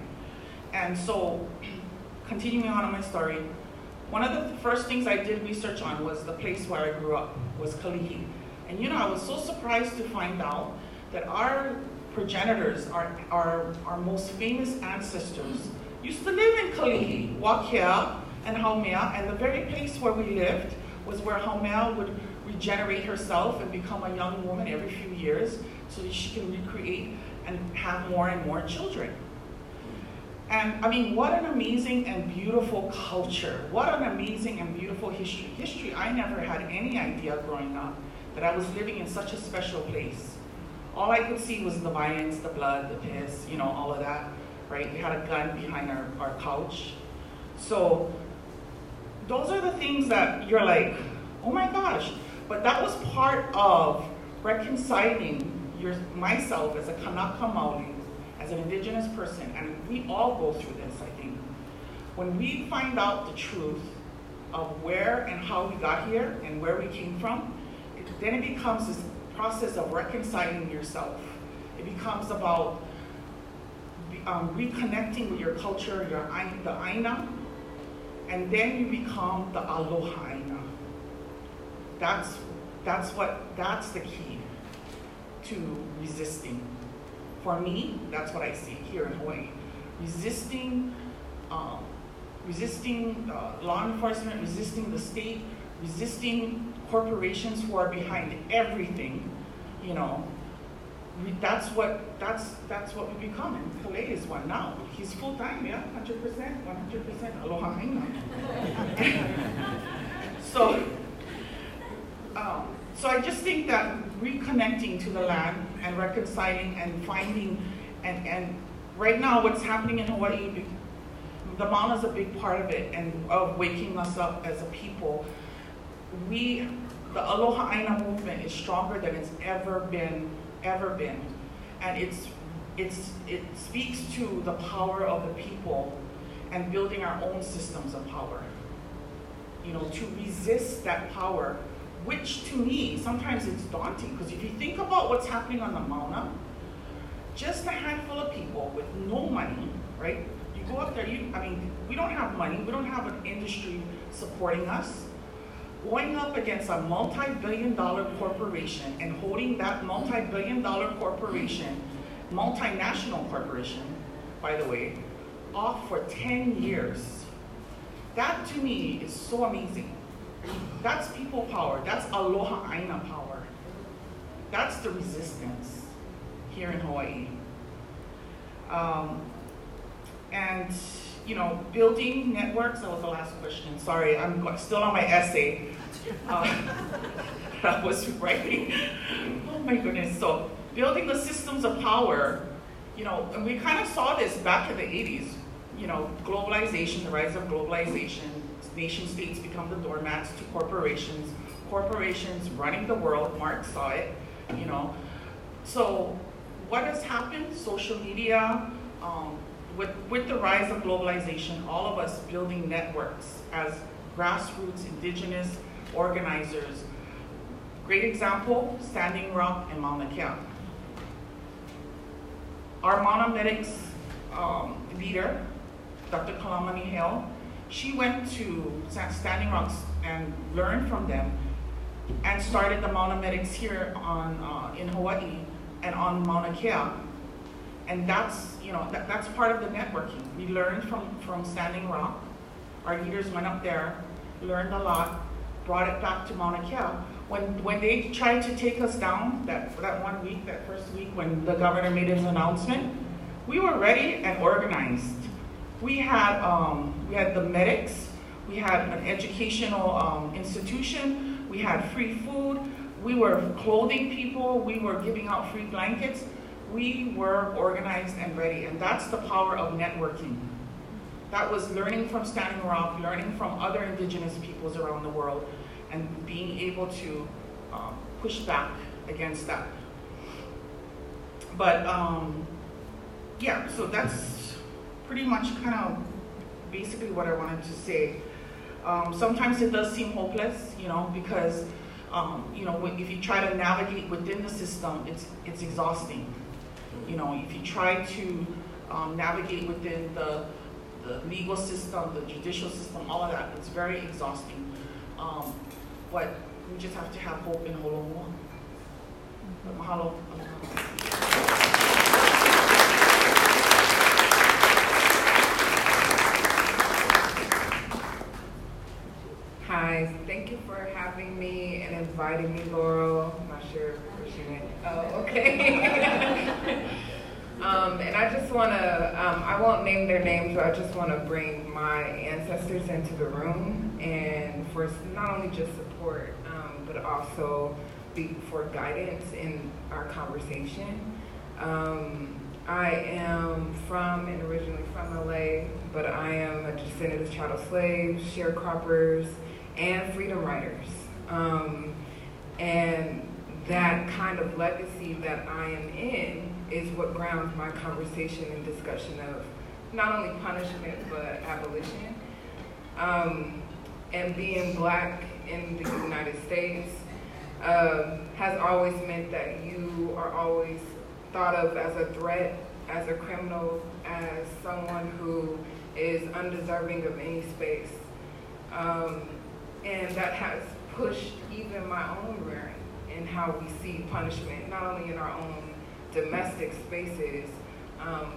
And so, continuing on my story, one of the first things I did research on was the place where I grew up, was Kalihi. And I was so surprised to find out that our progenitors, our most famous ancestors, used to live in Kalihi, Wakea and Haumea, and the very place where we lived was where Haumea would regenerate herself and become a young woman every few years so that she can recreate and have more and more children. And I mean, what an amazing and beautiful culture. What an amazing and beautiful history. History, I never had any idea growing up that I was living in such a special place. All I could see was the violence, the blood, the piss, you know, all of that, right? We had a gun behind our couch. So those are the things that you're like, oh my gosh. But that was part of reconciling myself as a Kanaka Maoli, as an indigenous person, and we all go through this, I think. When we find out the truth of where and how we got here and where we came from, then it becomes this process of reconciling yourself. It becomes about reconnecting with your culture, the Aina, and then you become the Aloha Aina. That's the key to resisting. For me, that's what I see here in Hawaii. Resisting law enforcement, resisting the state, resisting corporations who are behind everything, you know. That's what we become, and Kalei is one now. He's full-time, yeah, 100%, aloha aina. So I just think that reconnecting to the land and reconciling and finding, and right now what's happening in Hawaii, the Mauna is a big part of it, and of waking us up as a people. The Aloha Aina movement is stronger than it's ever been. And it speaks to the power of the people and building our own systems of power. You know, to resist that power, which to me, sometimes it's daunting, because if you think about what's happening on the Mauna, just a handful of people with no money, right? You go up there, we don't have money, we don't have an industry supporting us. Going up against a multi-billion-dollar corporation and holding that multi-billion-dollar corporation, multinational corporation, by the way, off for 10 years. That to me is so amazing. That's people power, that's Aloha Aina power. That's the resistance here in Hawaii. And you know, building networks, that was the last question. Sorry, I'm still on my essay. I was writing, oh my goodness. So building the systems of power, you know, and we kind of saw this back in the 80s, you know, globalization, the rise of globalization, nation states become the doormats to corporations, corporations running the world, Mark saw it, you know. So what has happened? Social media, with the rise of globalization, all of us building networks as grassroots indigenous organizers. Great example, Standing Rock and Mauna Kea. Our Mauna Medics leader, Dr. Kalamani Hale, she went to Standing Rocks and learned from them and started the Mauna Medics here in Hawaii and on Mauna Kea. And that's, you know, that's part of the networking. We learned from Standing Rock. Our leaders went up there, learned a lot, brought it back to Mauna Kea. When they tried to take us down that first week when the governor made his announcement, we were ready and organized. We had the medics, we had an educational institution, we had free food, we were clothing people, we were giving out free blankets. We were organized and ready, and that's the power of networking. That was learning from Standing Rock, learning from other indigenous peoples around the world, and being able to push back against that. But yeah, so that's pretty much kind of basically what I wanted to say. Sometimes it does seem hopeless, you know, because you know, if you try to navigate within the system, it's exhausting. You know, if you try to navigate within the legal system, the judicial system, all of that, it's very exhausting. But we just have to have hope in Holomoa. But mahalo. Hi, thank you for having me and inviting me, Laurel. I'm not sure where she went. Oh, okay. And And I just want to, I won't name their names, but I just want to bring my ancestors into the room and for not only just support, but also for guidance in our conversation. I am from and originally from LA, but I am a descendant of chattel slaves, sharecroppers, and freedom riders. And that kind of legacy that I am in is what grounds my conversation and discussion of not only punishment, but abolition. And being Black in the United States has always meant that you are always thought of as a threat, as a criminal, as someone who is undeserving of any space. And that has pushed even my own rearing in how we see punishment, not only in our own domestic spaces,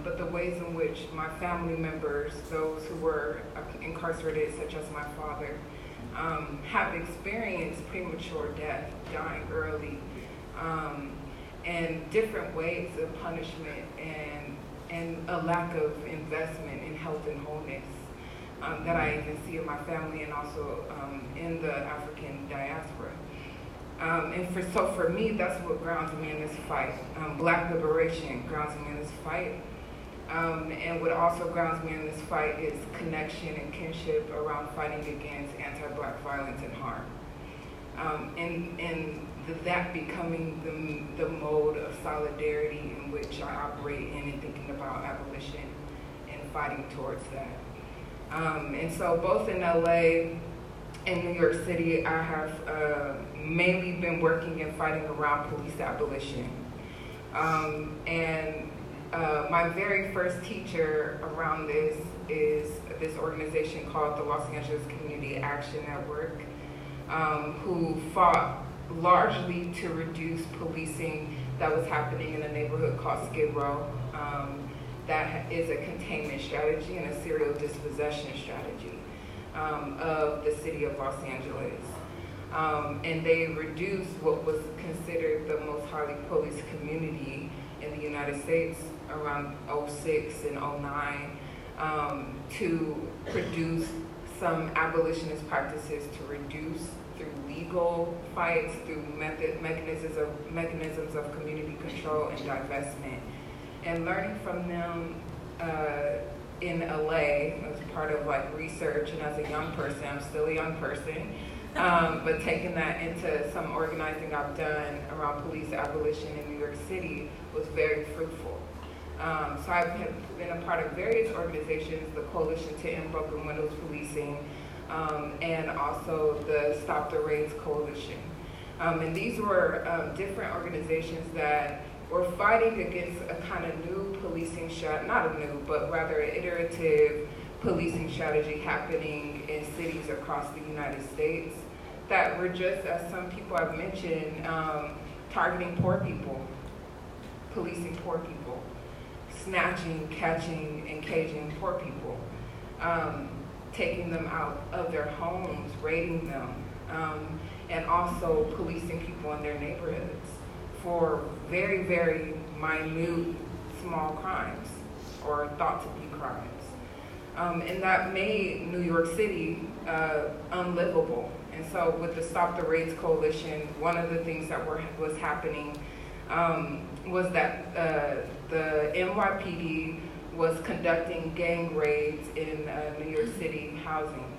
but the ways in which my family members, those who were incarcerated, such as my father, have experienced premature death, dying early, and different ways of punishment and a lack of investment in health and wholeness that I even see in my family and also in the African diaspora. So for me, that's what grounds me in this fight. Black liberation grounds me in this fight. And what also grounds me in this fight is connection and kinship around fighting against anti-Black violence and harm. And that becoming the mode of solidarity in which I operate in and thinking about abolition and fighting towards that. And so both in LA and New York City, I have mainly been working and fighting around police abolition. My very first teacher around this is this organization called the Los Angeles Community Action Network, who fought largely to reduce policing that was happening in a neighborhood called Skid Row. That is a containment strategy and a serial dispossession strategy of the city of Los Angeles. And they reduced what was considered the most highly policed community in the United States around 06 and 09 to produce some abolitionist practices to reduce through legal fights, through mechanisms of community control and divestment. And learning from them in LA as part of like research, and as a young person, I'm still a young person, but taking that into some organizing I've done around police abolition in New York City was very fruitful. So I've been a part of various organizations, the Coalition to End Broken Windows Policing, and also the Stop the Raids Coalition. And these were different organizations that were fighting against a kind of new policing strategy, not a new, but rather an iterative policing strategy happening in cities across the United States that were just, as some people have mentioned, targeting poor people, policing poor people, snatching, catching, and caging poor people, taking them out of their homes, raiding them, and also policing people in their neighborhoods for very, very minute, small crimes, or thought to be crimes. And that made New York City unlivable. And so with the Stop the Raids Coalition, one of the things that was happening was that the NYPD was conducting gang raids in New York City housing.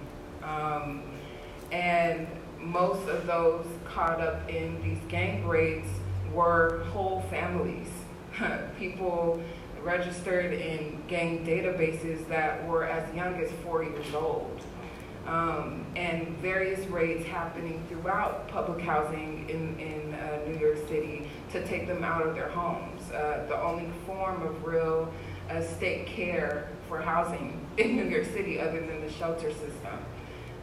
And most of those caught up in these gang raids were whole families, people registered in gang databases that were as young as 4 years old, and various raids happening throughout public housing in New York City to take them out of their homes, the only form of real state care for housing in New York City other than the shelter system.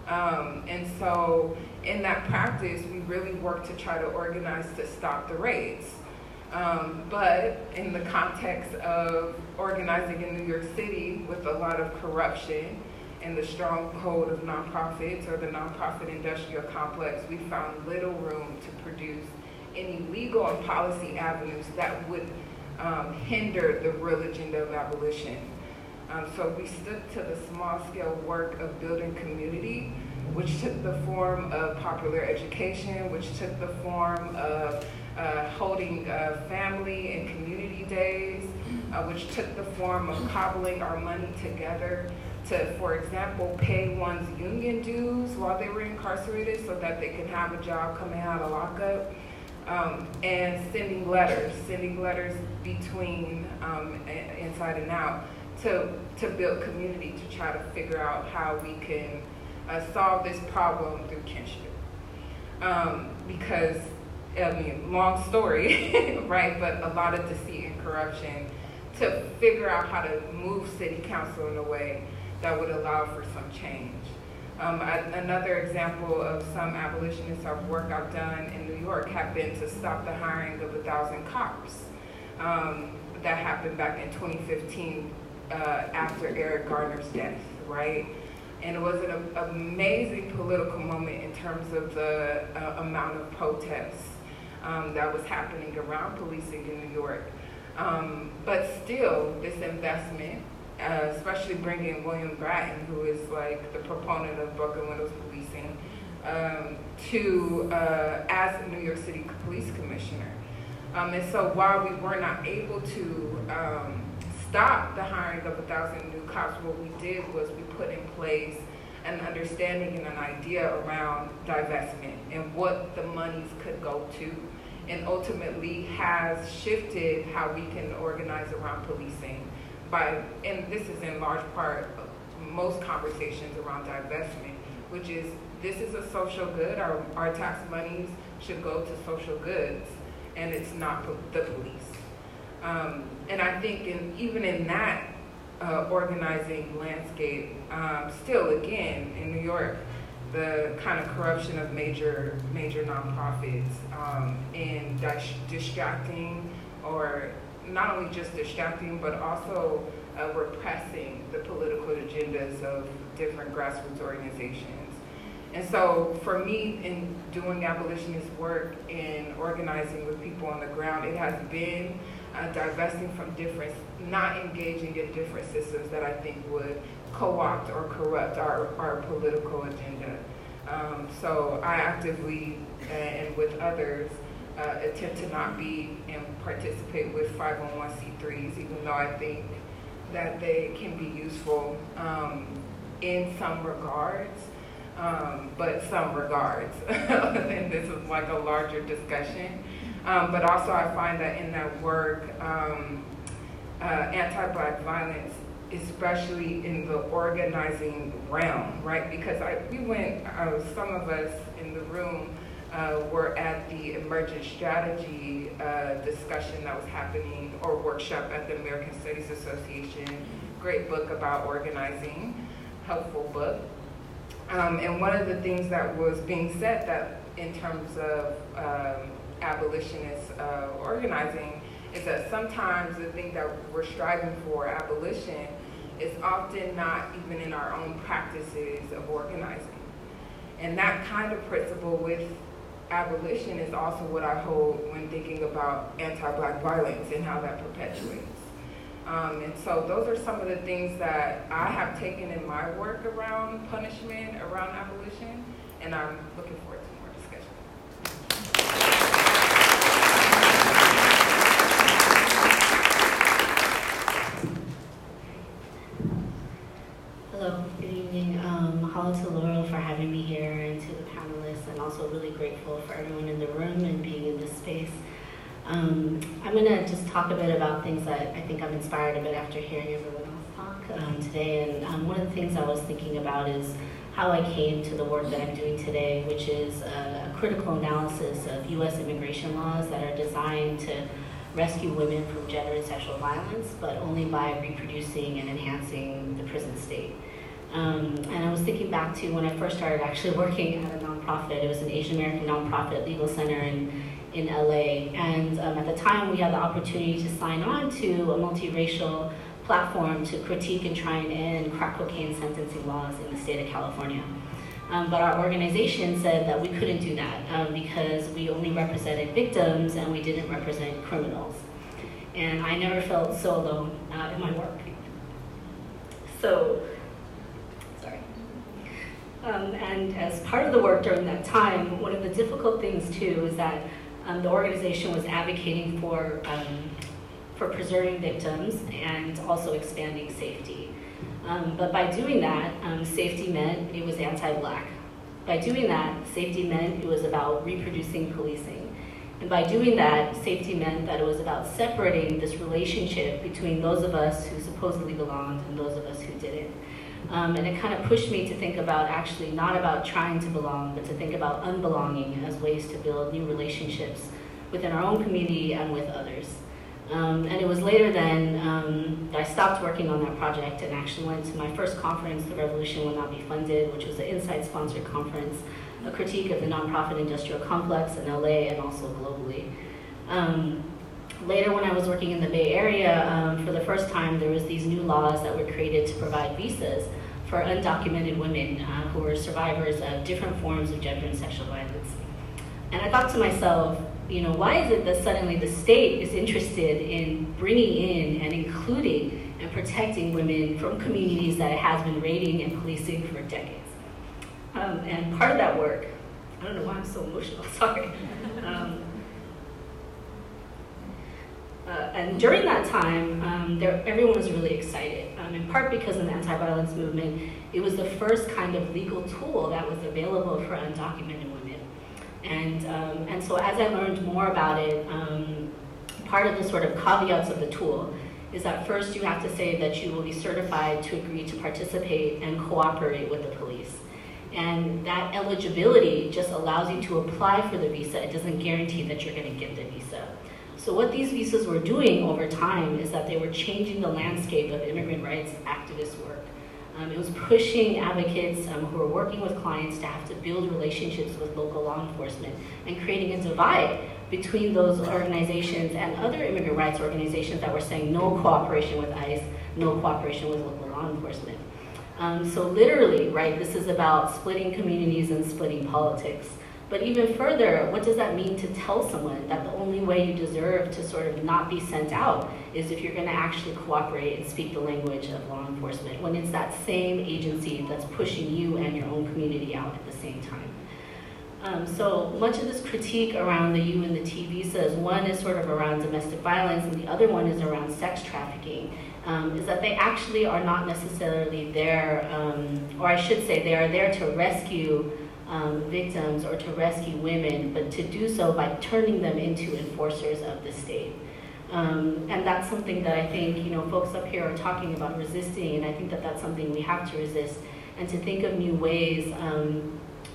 And so in that practice, we really worked to try to organize to stop the raids. But in the context of organizing in New York City with a lot of corruption and the stronghold of nonprofits or the nonprofit industrial complex, we found little room to produce any legal and policy avenues that would hindered the real agenda of abolition. So we stood to the small-scale work of building community, which took the form of popular education, which took the form of holding family and community days, which took the form of cobbling our money together to, for example, pay one's union dues while they were incarcerated so that they can have a job coming out of lockup, and sending letters between inside and out to build community, to try to figure out how we can solve this problem through kinship. Because, I mean, long story, right, but a lot of deceit and corruption, to figure out how to move city council in a way that would allow for some change. Another example of some abolitionist work I've done in New York have been to stop the hiring of 1,000 cops. That happened back in 2015 after Eric Garner's death, right? And it was an amazing political moment in terms of the amount of protests that was happening around policing in New York. But still, this investment, especially bringing William Bratton, who is like the proponent of broken windows policing, as the New York City Police Commissioner. And so while we were not able to stop the hiring of 1,000 new cops, what we did was we put in place an understanding and an idea around divestment and what the monies could go to, and ultimately has shifted how we can organize around policing and this is in large part most conversations around divestment, which is this is a social good, our tax monies should go to social goods, and it's not the police. And I think even in that organizing landscape, still again in New York, the kind of corruption of major nonprofits in distracting, or not only just distracting, but also repressing the political agendas of different grassroots organizations. And so for me, in doing abolitionist work and organizing with people on the ground, it has been divesting from not engaging in different systems that I think would co-opt or corrupt our political agenda. So I actively, and with others, attempt to not be and participate with 501c3s, even though I think that they can be useful in some regards, but some regards. And this is like a larger discussion. But also I find that in that work, anti-Black violence, especially in the organizing realm, right? Because some of us in the room were at the emergent strategy discussion that was happening, or workshop at the American Studies Association. Great book about organizing, helpful book. And one of the things that was being said that in terms of abolitionist organizing is that sometimes the thing that we're striving for, abolition, is often not even in our own practices of organizing. And that kind of principle with abolition is also what I hold when thinking about anti-Black violence and how that perpetuates. And so those are some of the things that I have taken in my work around punishment, around abolition, and I'm looking forward to more discussion. Hello, good evening. Mahalo to Laurel for having me here, and to the panelists, and also really grateful for everyone in the room and being in this space. I'm going to just talk a bit about things that I think I'm inspired a bit after hearing everyone else talk today. And one of the things I was thinking about is how I came to the work that I'm doing today, which is a critical analysis of U.S. immigration laws that are designed to rescue women from gender and sexual violence, but only by reproducing and enhancing the prison state. And I was thinking back to when I first started actually working at a nonprofit. It was an Asian American nonprofit legal center in LA. And at the time, we had the opportunity to sign on to a multiracial platform to critique and try and end crack cocaine sentencing laws in the state of California. But our organization said that we couldn't do that because we only represented victims and we didn't represent criminals. and I never felt so alone in my work. So, sorry. And as part of the work during that time, one of the difficult things too is that the organization was advocating for preserving victims and also expanding safety. But by doing that, safety meant it was anti-Black. By doing that, safety meant it was about reproducing policing. And by doing that, safety meant that it was about separating this relationship between those of us who supposedly belonged and those of us who didn't. And it kind of pushed me to think about actually not about trying to belong, but to think about unbelonging as ways to build new relationships within our own community and with others. And it was later then that I stopped working on that project and actually went to my first conference, The Revolution Will Not Be Funded, which was an Insight-sponsored conference, a critique of the nonprofit industrial complex in LA and also globally. Later, when I was working in the Bay Area, for the first time, there was these new laws that were created to provide visas for undocumented women who were survivors of different forms of gender and sexual violence. And I thought to myself, you know, why is it that suddenly the state is interested in bringing in and including and protecting women from communities that it has been raiding and policing for decades? And part of that work, I don't know why I'm so emotional, sorry. And during that time, everyone was really excited, in part because in the anti-violence movement, it was the first kind of legal tool that was available for undocumented women. And so as I learned more about it, part of the sort of caveats of the tool is that first you have to say that you will be certified to agree to participate and cooperate with the police. And that eligibility just allows you to apply for the visa. It doesn't guarantee that you're going to get the visa. So what these visas were doing over time is that they were changing the landscape of immigrant rights activist work. It was pushing advocates who were working with clients to have to build relationships with local law enforcement and creating a divide between those organizations and other immigrant rights organizations that were saying no cooperation with ICE, no cooperation with local law enforcement. So literally, right, this is about splitting communities and splitting politics. But even further, what does that mean to tell someone that the only way you deserve to sort of not be sent out is if you're going to actually cooperate and speak the language of law enforcement, when it's that same agency that's pushing you and your own community out at the same time? So much of this critique around the U and the T visas, one is sort of around domestic violence and the other one is around sex trafficking, is that they actually are not necessarily there, or I should say they are there to rescue victims or to rescue women, but to do so by turning them into enforcers of the state. And that's something that I think, you know, folks up here are talking about resisting, and I think that that's something we have to resist, and to think of new ways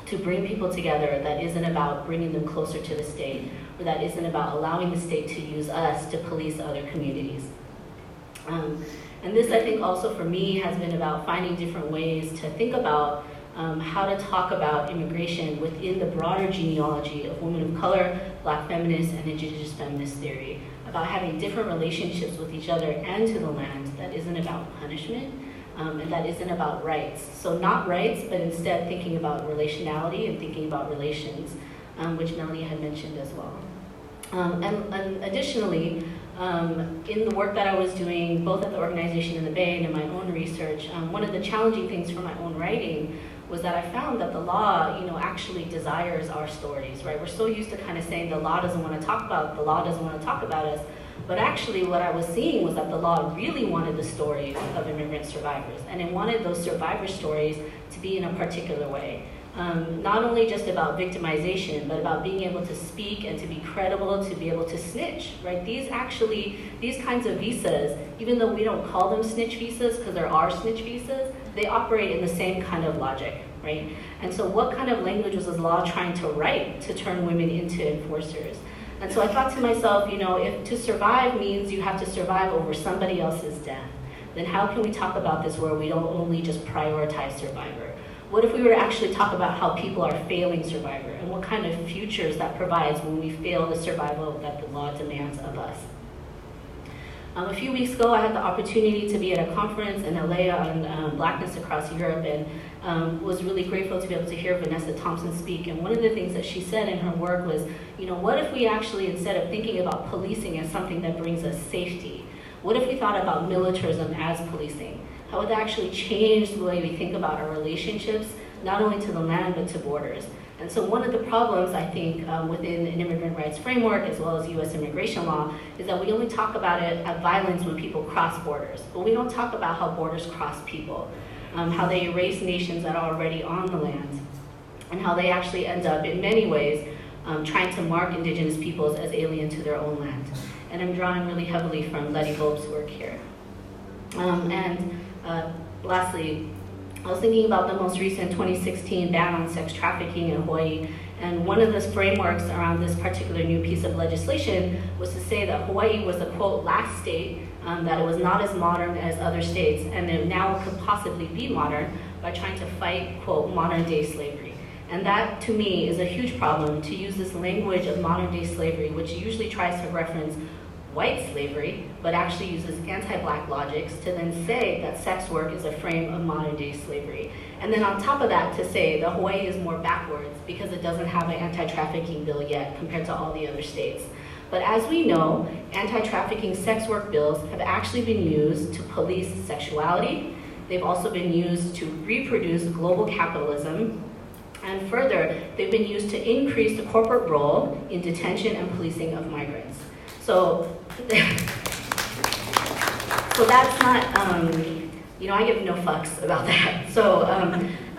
to bring people together that isn't about bringing them closer to the state, or that isn't about allowing the state to use us to police other communities. And this, I think, also for me has been about finding different ways to think about how to talk about immigration within the broader genealogy of women of color, Black feminists, and indigenous feminist theory, about having different relationships with each other and to the land that isn't about punishment, and that isn't about rights. So not rights, but instead thinking about relationality and thinking about relations, which Melanie had mentioned as well. And additionally, in the work that I was doing, both at the organization in the Bay and in my own research, one of the challenging things for my own writing was that I found that the law, you know, actually desires our stories, right? We're so used to kind of saying the law doesn't want to talk about, the law doesn't want to talk about us. But actually what I was seeing was that the law really wanted the stories of immigrant survivors, and it wanted those survivor stories to be in a particular way. Not only just about victimization, but about being able to speak and to be credible, to be able to snitch, right? These kinds of visas, even though we don't call them snitch visas because there are snitch visas, they operate in the same kind of logic, right? And so what kind of language was this law trying to write to turn women into enforcers? And so I thought to myself, you know, if to survive means you have to survive over somebody else's death, then how can we talk about this where we don't only just prioritize survivor? What if we were to actually talk about how people are failing survivor and what kind of futures that provides when we fail the survival that the law demands of us? A few weeks ago, I had the opportunity to be at a conference in LA on Blackness across Europe, and was really grateful to be able to hear Vanessa Thompson speak. And one of the things that she said in her work was, you know, what if we actually, instead of thinking about policing as something that brings us safety, what if we thought about militarism as policing? How would that actually change the way we think about our relationships, not only to the land, but to borders? And so one of the problems, I think, within an immigrant rights framework, as well as US immigration law, is that we only talk about it as violence when people cross borders, but we don't talk about how borders cross people, how they erase nations that are already on the land, and how they actually end up, in many ways, trying to mark indigenous peoples as alien to their own land. And I'm drawing really heavily from Letty Golb's work here. Lastly, I was thinking about the most recent 2016 ban on sex trafficking in Hawaii, and one of the frameworks around this particular new piece of legislation was to say that Hawaii was the, quote, last state, that it was not as modern as other states, and it now could possibly be modern by trying to fight, quote, modern day slavery. And that, to me, is a huge problem, to use this language of modern day slavery, which usually tries to reference white slavery, but actually uses anti-black logics to then say that sex work is a frame of modern day slavery. And then on top of that, to say that Hawaii is more backwards because it doesn't have an anti-trafficking bill yet compared to all the other states. But as we know, anti-trafficking sex work bills have actually been used to police sexuality. They've also been used to reproduce global capitalism. And further, they've been used to increase the corporate role in detention and policing of migrants. So that's not, you know, I give no fucks about that. So,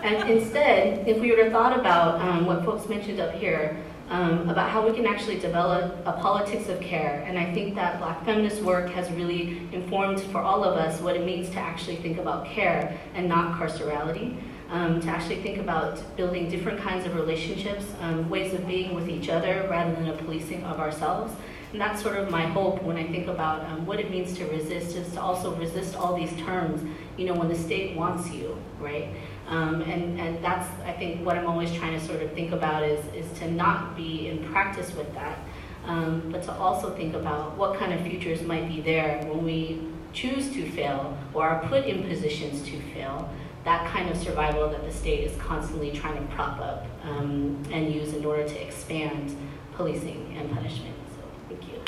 and instead, if we would have thought about what folks mentioned up here, about how we can actually develop a politics of care, and I think that Black feminist work has really informed for all of us what it means to actually think about care and not carcerality. To actually think about building different kinds of relationships, ways of being with each other rather than a policing of ourselves. And that's sort of my hope when I think about what it means to resist, is to also resist all these terms, you know, when the state wants you, right? And that's, I think, what I'm always trying to sort of think about is to not be in practice with that, but to also think about what kind of futures might be there when we choose to fail or are put in positions to fail, that kind of survival that the state is constantly trying to prop up and use in order to expand policing and punishment. So, thank you.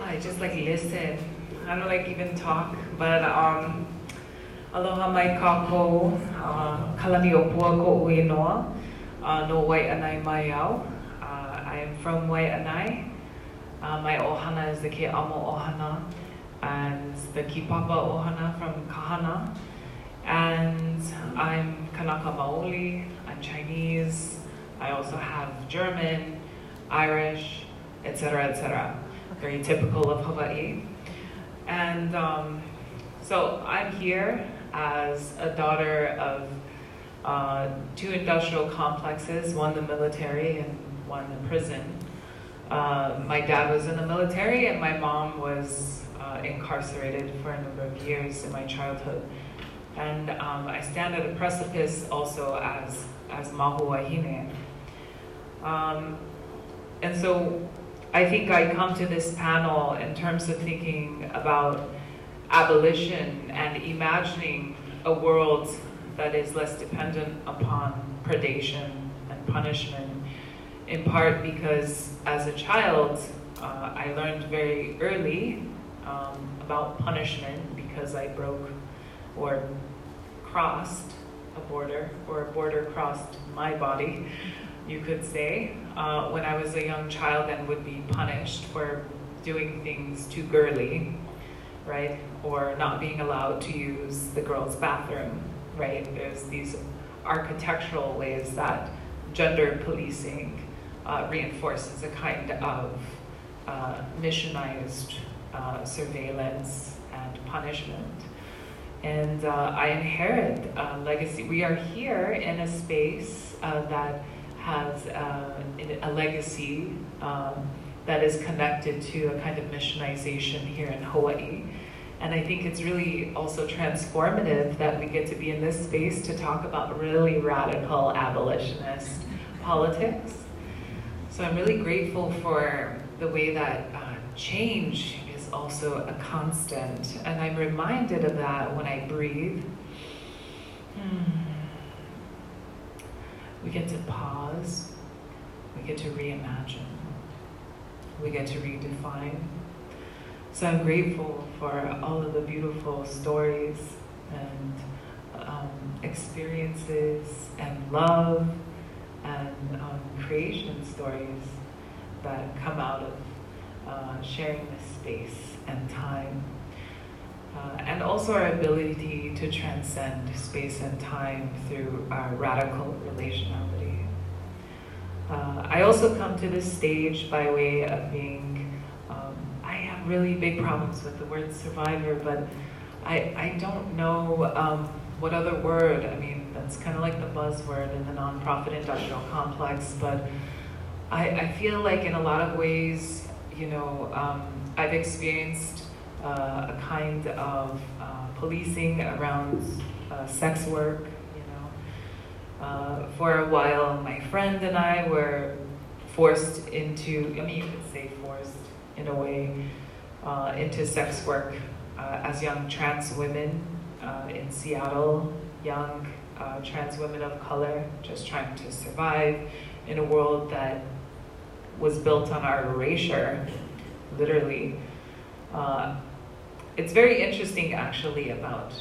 I just like listen. I don't like even talk, but aloha mai kako, kalani opua ko uinoa, no Wai'anae mai au. I am from Wai'anae. My ohana is the Ke Amo ohana, and the Kipapa ohana from Kahana. And I'm Kanaka Maoli, I'm Chinese, I also have German, Irish, etc., etc. Very typical of Hawaii. And so I'm here as a daughter of two industrial complexes, one the military and one the prison. My dad was in the military and my mom was incarcerated for a number of years in my childhood. And I stand at a precipice also as Mahu Wahine. And so I think I come to this panel in terms of thinking about abolition and imagining a world that is less dependent upon predation and punishment, in part because as a child, I learned very early about punishment because I broke or crossed a border, or a border crossed my body, you could say, when I was a young child and would be punished for doing things too girly, right? Or not being allowed to use the girls' bathroom, right? There's these architectural ways that gender policing reinforces a kind of missionized surveillance and punishment. And I inherit a legacy. We are here in a space that has a legacy that is connected to a kind of missionization here in Hawaii. And I think it's really also transformative that we get to be in this space to talk about really radical abolitionist politics. So I'm really grateful for the way that change is also a constant. And I'm reminded of that when I breathe. We get to pause, we get to reimagine, we get to redefine. So I'm grateful for all of the beautiful stories and experiences and love and creation stories that come out of sharing this space and time. And also our ability to transcend space and time through our radical relationality. I also come to this stage by way of being, I have really big problems with the word survivor, but I don't know what other word, I mean, that's kind of like the buzzword in the nonprofit industrial complex, but I feel like in a lot of ways, you know, I've experienced a kind of policing around sex work, you know. For a while, my friend and I were forced into, I mean, you could say forced in a way, into sex work as young trans women in Seattle, young trans women of color, just trying to survive in a world that was built on our erasure, literally. It's very interesting, actually, about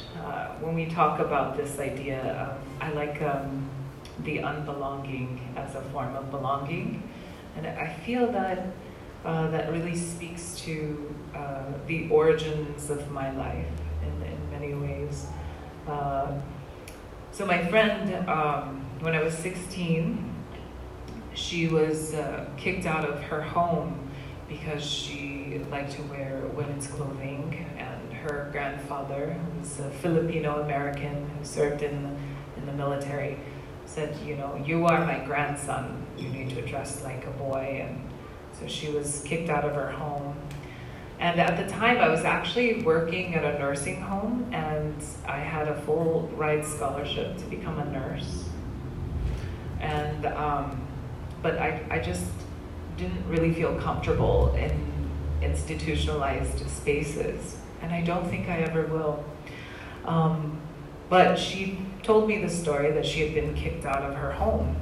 when we talk about this idea. I like the unbelonging as a form of belonging, and I feel that that really speaks to the origins of my life in many ways. So my friend, when I was 16, she was kicked out of her home because she liked to wear women's clothing, and her grandfather, who was a Filipino-American who served in the military, said, you know, you are my grandson, you need to dress like a boy. And so she was kicked out of her home. And at the time, I was actually working at a nursing home, and I had a full ride scholarship to become a nurse. And but I just didn't really feel comfortable in institutionalized spaces, and I don't think I ever will. But she told me the story that she had been kicked out of her home,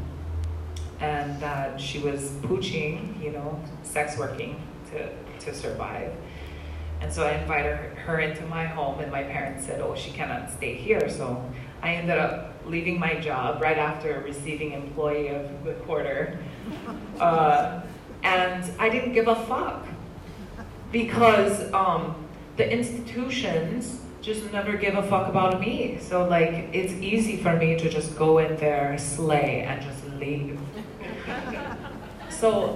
and that she was pooching, you know, sex working to survive. And so I invited her into my home, and my parents said, oh, she cannot stay here. So I ended up leaving my job right after receiving Employee of the Quarter. And I didn't give a fuck, because the institutions just never give a fuck about me. So like, it's easy for me to just go in there, slay, and just leave. So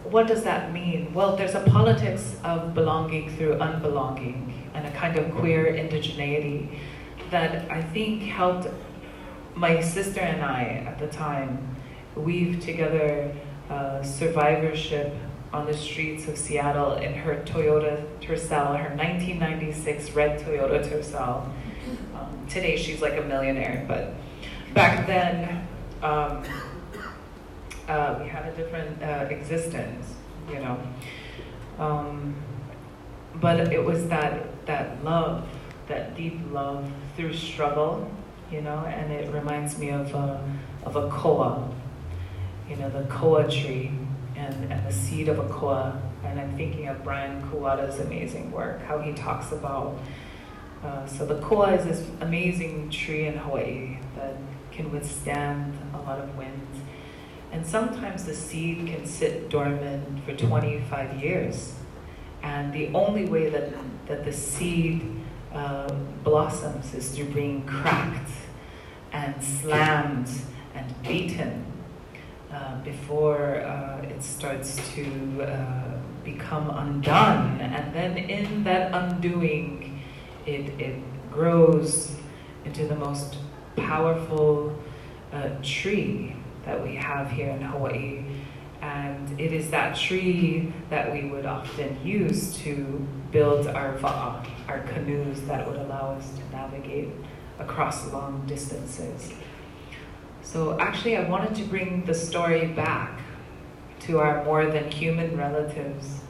what does that mean? Well, there's a politics of belonging through unbelonging, and a kind of queer indigeneity that I think helped my sister and I at the time weave together survivorship on the streets of Seattle in her Toyota Tercel, her 1996 red Toyota Tercel. Today she's like a millionaire, but back then we had a different existence, you know. But it was that love, that deep love through struggle, you know, and it reminds me of a koa, you know, the koa tree and the seed of a koa. And I'm thinking of Brian Kuwata's amazing work, how he talks about, so the koa is this amazing tree in Hawaii that can withstand a lot of wind. And sometimes the seed can sit dormant for 25 years. And the only way that the seed blossoms is through being cracked and slammed and beaten before it starts to become undone. And then in that undoing, it grows into the most powerful tree that we have here in Hawaii. And it is that tree that we would often use to build our va'a, our canoes that would allow us to navigate across long distances. So actually I wanted to bring the story back to our more than human relatives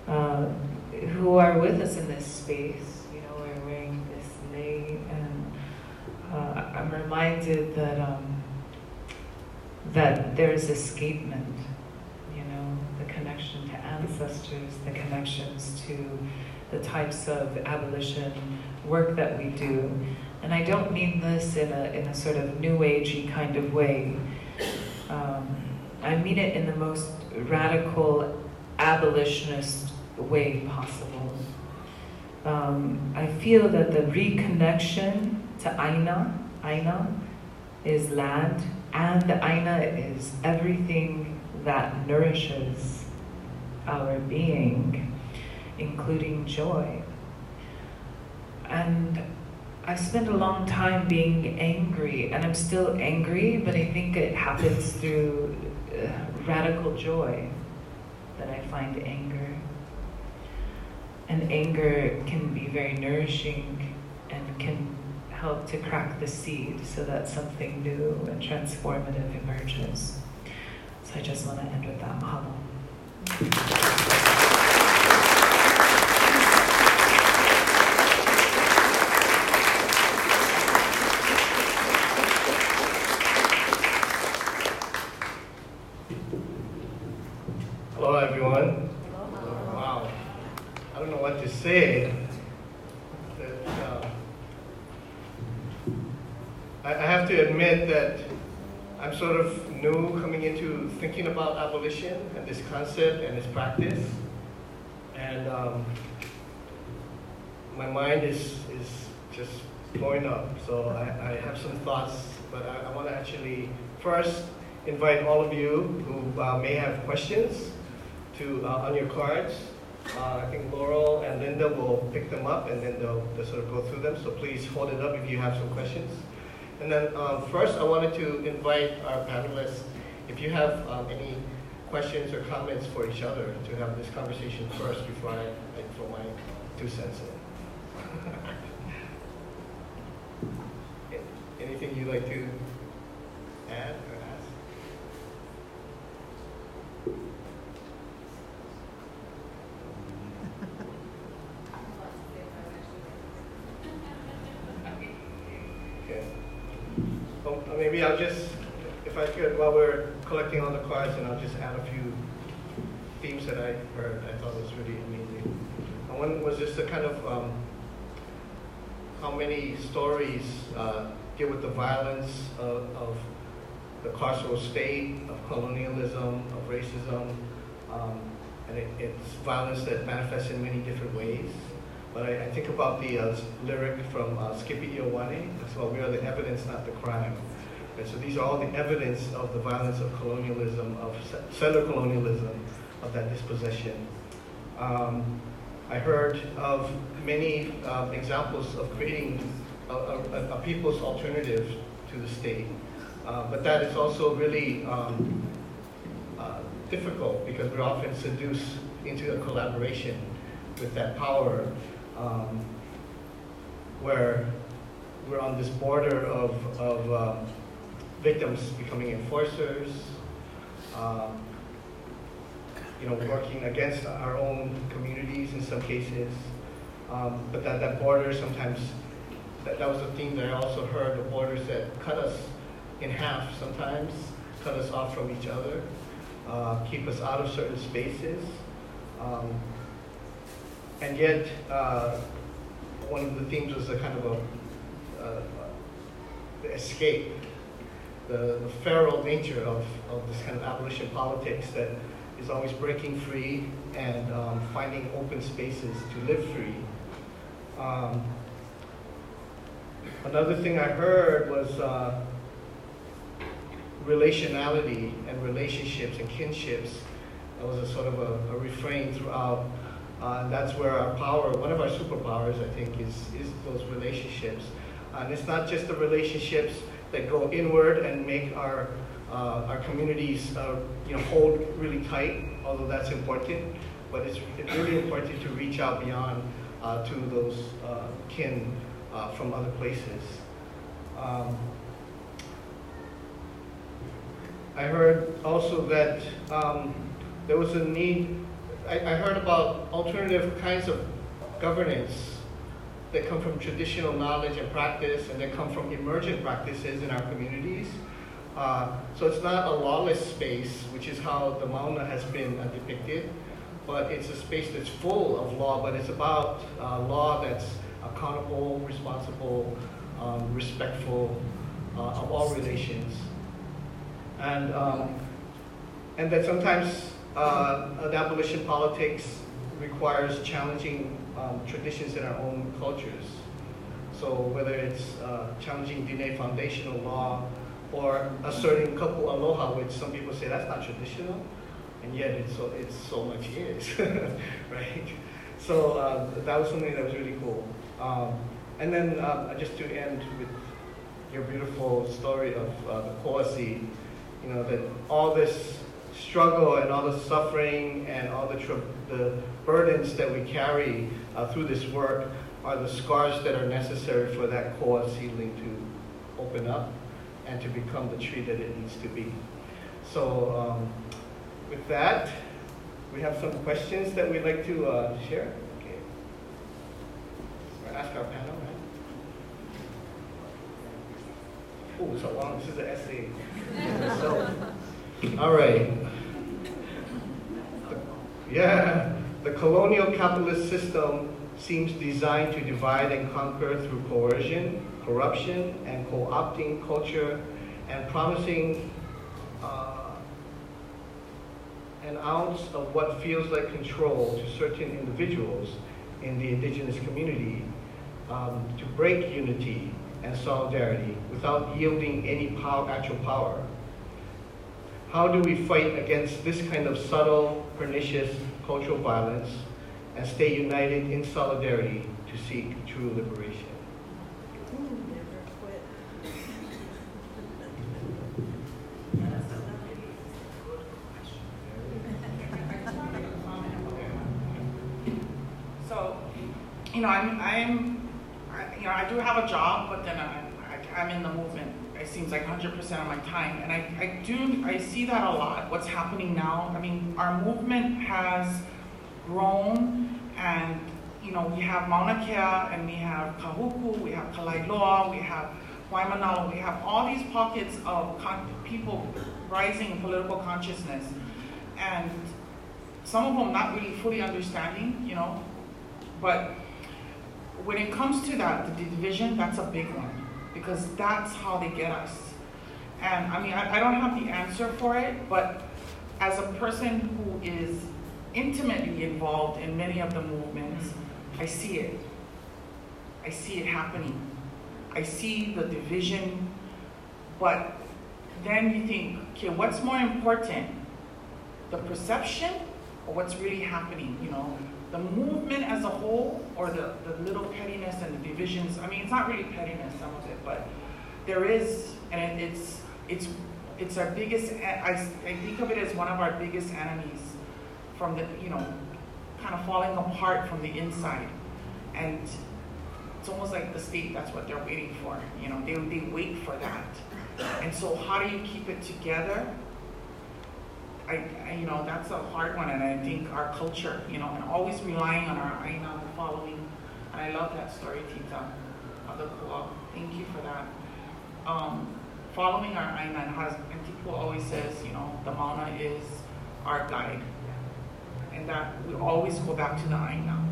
who are with us in this space. You know, we're wearing this lei, and I'm reminded that that there's escapement, you know, the connection to ancestors, the connections to the types of abolition work that we do. And I don't mean this in a sort of new agey kind of way. I mean it in the most radical abolitionist way possible. I feel that the reconnection to Aina is land, and the Aina is everything that nourishes our being, including joy. And I spent a long time being angry, and I'm still angry, but I think it happens through radical joy that I find anger. And anger can be very nourishing and can help to crack the seed so that something new and transformative emerges. So I just want to end with that. Mahalo. Hello, everyone. Wow. I don't know what to say. I have to admit that I'm sort of new coming into thinking about abolition and this concept and its practice. And my mind is just blowing up. So I have some thoughts, but I want to actually first invite all of you who may have questions to on your cards. I think Laurel and Linda will pick them up, and then they'll sort of go through them. So please hold it up if you have some questions. And then first, I wanted to invite our panelists, if you have any questions or comments for each other, to have this conversation first before I throw my 2 cents in. Anything you'd like to add or ask? Okay. Well, maybe I'll just, if I could, while we're collecting all the cards, and I'll just add a few themes that I heard. I thought was really amazing. One was just a kind of how many stories deal with the violence of the carceral state, of colonialism, of racism, and it's violence that manifests in many different ways. But I think about the lyric from Skippy Iowane. It's about we are the evidence, not the crime. And so these are all the evidence of the violence of colonialism, of settler colonialism, of that dispossession. I heard of many examples of creating a people's alternative to the state. But that is also really difficult because we're often seduced into a collaboration with that power where we're on this border of victims becoming enforcers, working against our own communities in some cases. But that border sometimes, that was a theme that I also heard, the borders that cut us in half sometimes, cut us off from each other, keep us out of certain spaces. And yet, one of the themes was a kind of the escape, the feral nature of this kind of abolition politics that is always breaking free and finding open spaces to live free. Another thing I heard was relationality and relationships and kinships. That was a sort of a refrain throughout. And that's where our power, one of our superpowers, I think, is those relationships. And it's not just the relationships that go inward and make our our communities hold really tight, although that's important, but it's really important to reach out beyond to those kin from other places. I heard also that there was a need, I heard about alternative kinds of governance that come from traditional knowledge and practice and that come from emergent practices in our communities. So it's not a lawless space, which is how the Mauna has been depicted, but it's a space that's full of law, but it's about law that's accountable, responsible, respectful of all relations. And that sometimes an abolition politics requires challenging traditions in our own cultures. So whether it's challenging Diné foundational law or asserting kapu aloha, which some people say that's not traditional, and yet it's so much is, right? So that was something that was really cool. And then just to end with your beautiful story of the Koasi, that all this struggle and all the suffering and all the burdens that we carry through this work are the scars that are necessary for that koa seedling to open up and to become the tree that it needs to be. So with that, we have some questions that we'd like to share. Okay. We'll ask our panel, right? Oh, so long. This is an essay. So, all right. Yeah, the colonial capitalist system seems designed to divide and conquer through coercion, corruption, and co-opting culture, and promising an ounce of what feels like control to certain individuals in the indigenous community to break unity and solidarity without yielding any actual power. How do we fight against this kind of subtle, pernicious cultural violence and stay united in solidarity to seek true liberation? So, I do have a job, but then I'm in the movement. It seems like 100% of my time, and I see that a lot. What's happening now? I mean, our movement has grown, and we have Mauna Kea, and we have Kahuku, we have Kalailoa, we have Waimanalo, we have all these pockets of people rising in political consciousness, and some of them not really fully understanding, but when it comes to that, the division, that's a big one, because that's how they get us. And I mean, I don't have the answer for it, but as a person who is intimately involved in many of the movements, I see it. I see it happening. I see the division, but then you think, okay, what's more important? The perception or what's really happening, The movement as a whole, or the little pettiness and the divisions. I mean, it's not really pettiness, some of it, but there is, and it's our biggest, I think of it as one of our biggest enemies from the, kind of falling apart from the inside. And it's almost like the state, that's what they're waiting for. They wait for that. And so how do you keep it together? That's a hard one, and I think our culture, and always relying on our aina following, and I love that story, Tita, of the koa. Thank you for that. Following our aina, and Tipu always says, the Mauna is our guide, and that we always go back to the aina.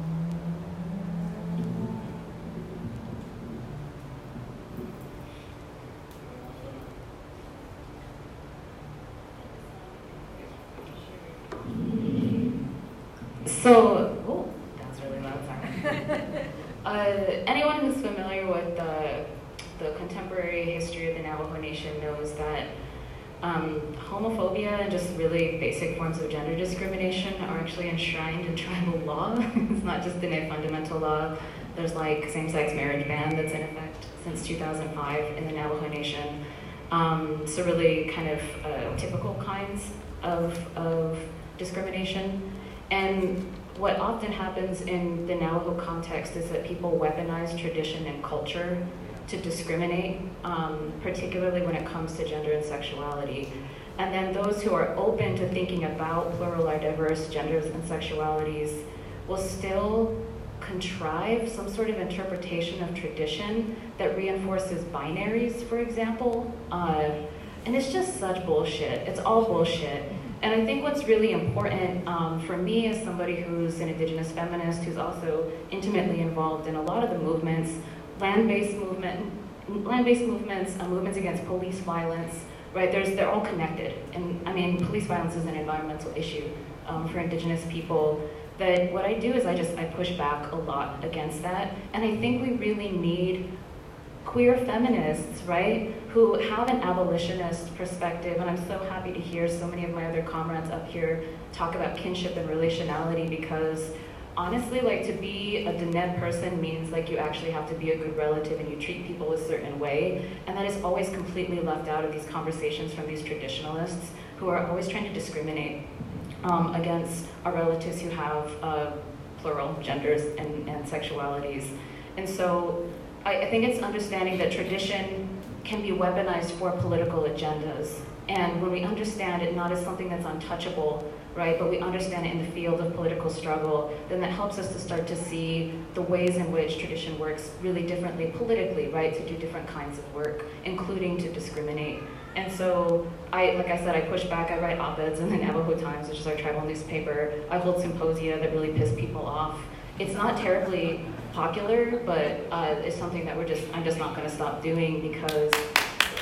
So, that's really loud, sorry. Anyone who's familiar with the contemporary history of the Navajo Nation knows that homophobia and just really basic forms of gender discrimination are actually enshrined in tribal law. It's not just in a fundamental law. There's like same-sex marriage ban that's in effect since 2005 in the Navajo Nation. So really kind of typical kinds of discrimination. And what often happens in the Navajo context is that people weaponize tradition and culture to discriminate, particularly when it comes to gender and sexuality. And then those who are open to thinking about plural or diverse genders and sexualities will still contrive some sort of interpretation of tradition that reinforces binaries, for example. And it's just such bullshit. It's all bullshit. And I think what's really important for me as somebody who's an Indigenous feminist, who's also intimately involved in a lot of the movements, land-based movements, movements against police violence, right? They're all connected. And I mean, police violence is an environmental issue for Indigenous people. But what I do is I push back a lot against that. And I think we really need queer feminists, right, who have an abolitionist perspective. And I'm so happy to hear so many of my other comrades up here talk about kinship and relationality, because honestly, like, to be a Diné person means like you actually have to be a good relative and you treat people a certain way. And that is always completely left out of these conversations from these traditionalists who are always trying to discriminate against our relatives who have plural genders and sexualities. And so I think it's understanding that tradition can be weaponized for political agendas. And when we understand it not as something that's untouchable, right, but we understand it in the field of political struggle, then that helps us to start to see the ways in which tradition works really differently politically, right, to do different kinds of work, including to discriminate. And so, like I said, I push back. I write op-eds in the Navajo Times, which is our tribal newspaper. I hold symposia that really piss people off. It's not terribly popular, but it's something that I'm just not going to stop doing, because,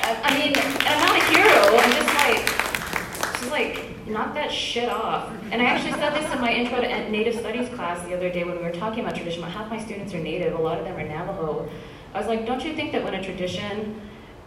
I mean, I'm not a hero. I'm just like, knock that shit off. And I actually said this in my intro to Native Studies class the other day when we were talking about tradition. Half my students are Native, a lot of them are Navajo. I was like, don't you think that when a tradition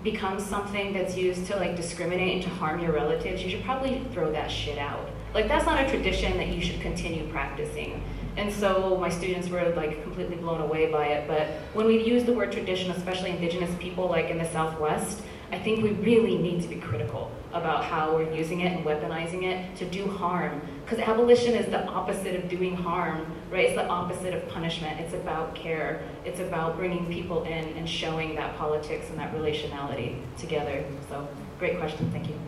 becomes something that's used to like discriminate and to harm your relatives, you should probably throw that shit out. Like, that's not a tradition that you should continue practicing. And so my students were like completely blown away by it. But when we use the word tradition, especially Indigenous people like in the Southwest, I think we really need to be critical about how we're using it and weaponizing it to do harm. Because abolition is the opposite of doing harm, right? It's the opposite of punishment. It's about care. It's about bringing people in and showing that politics and that relationality together. So, great question, thank you.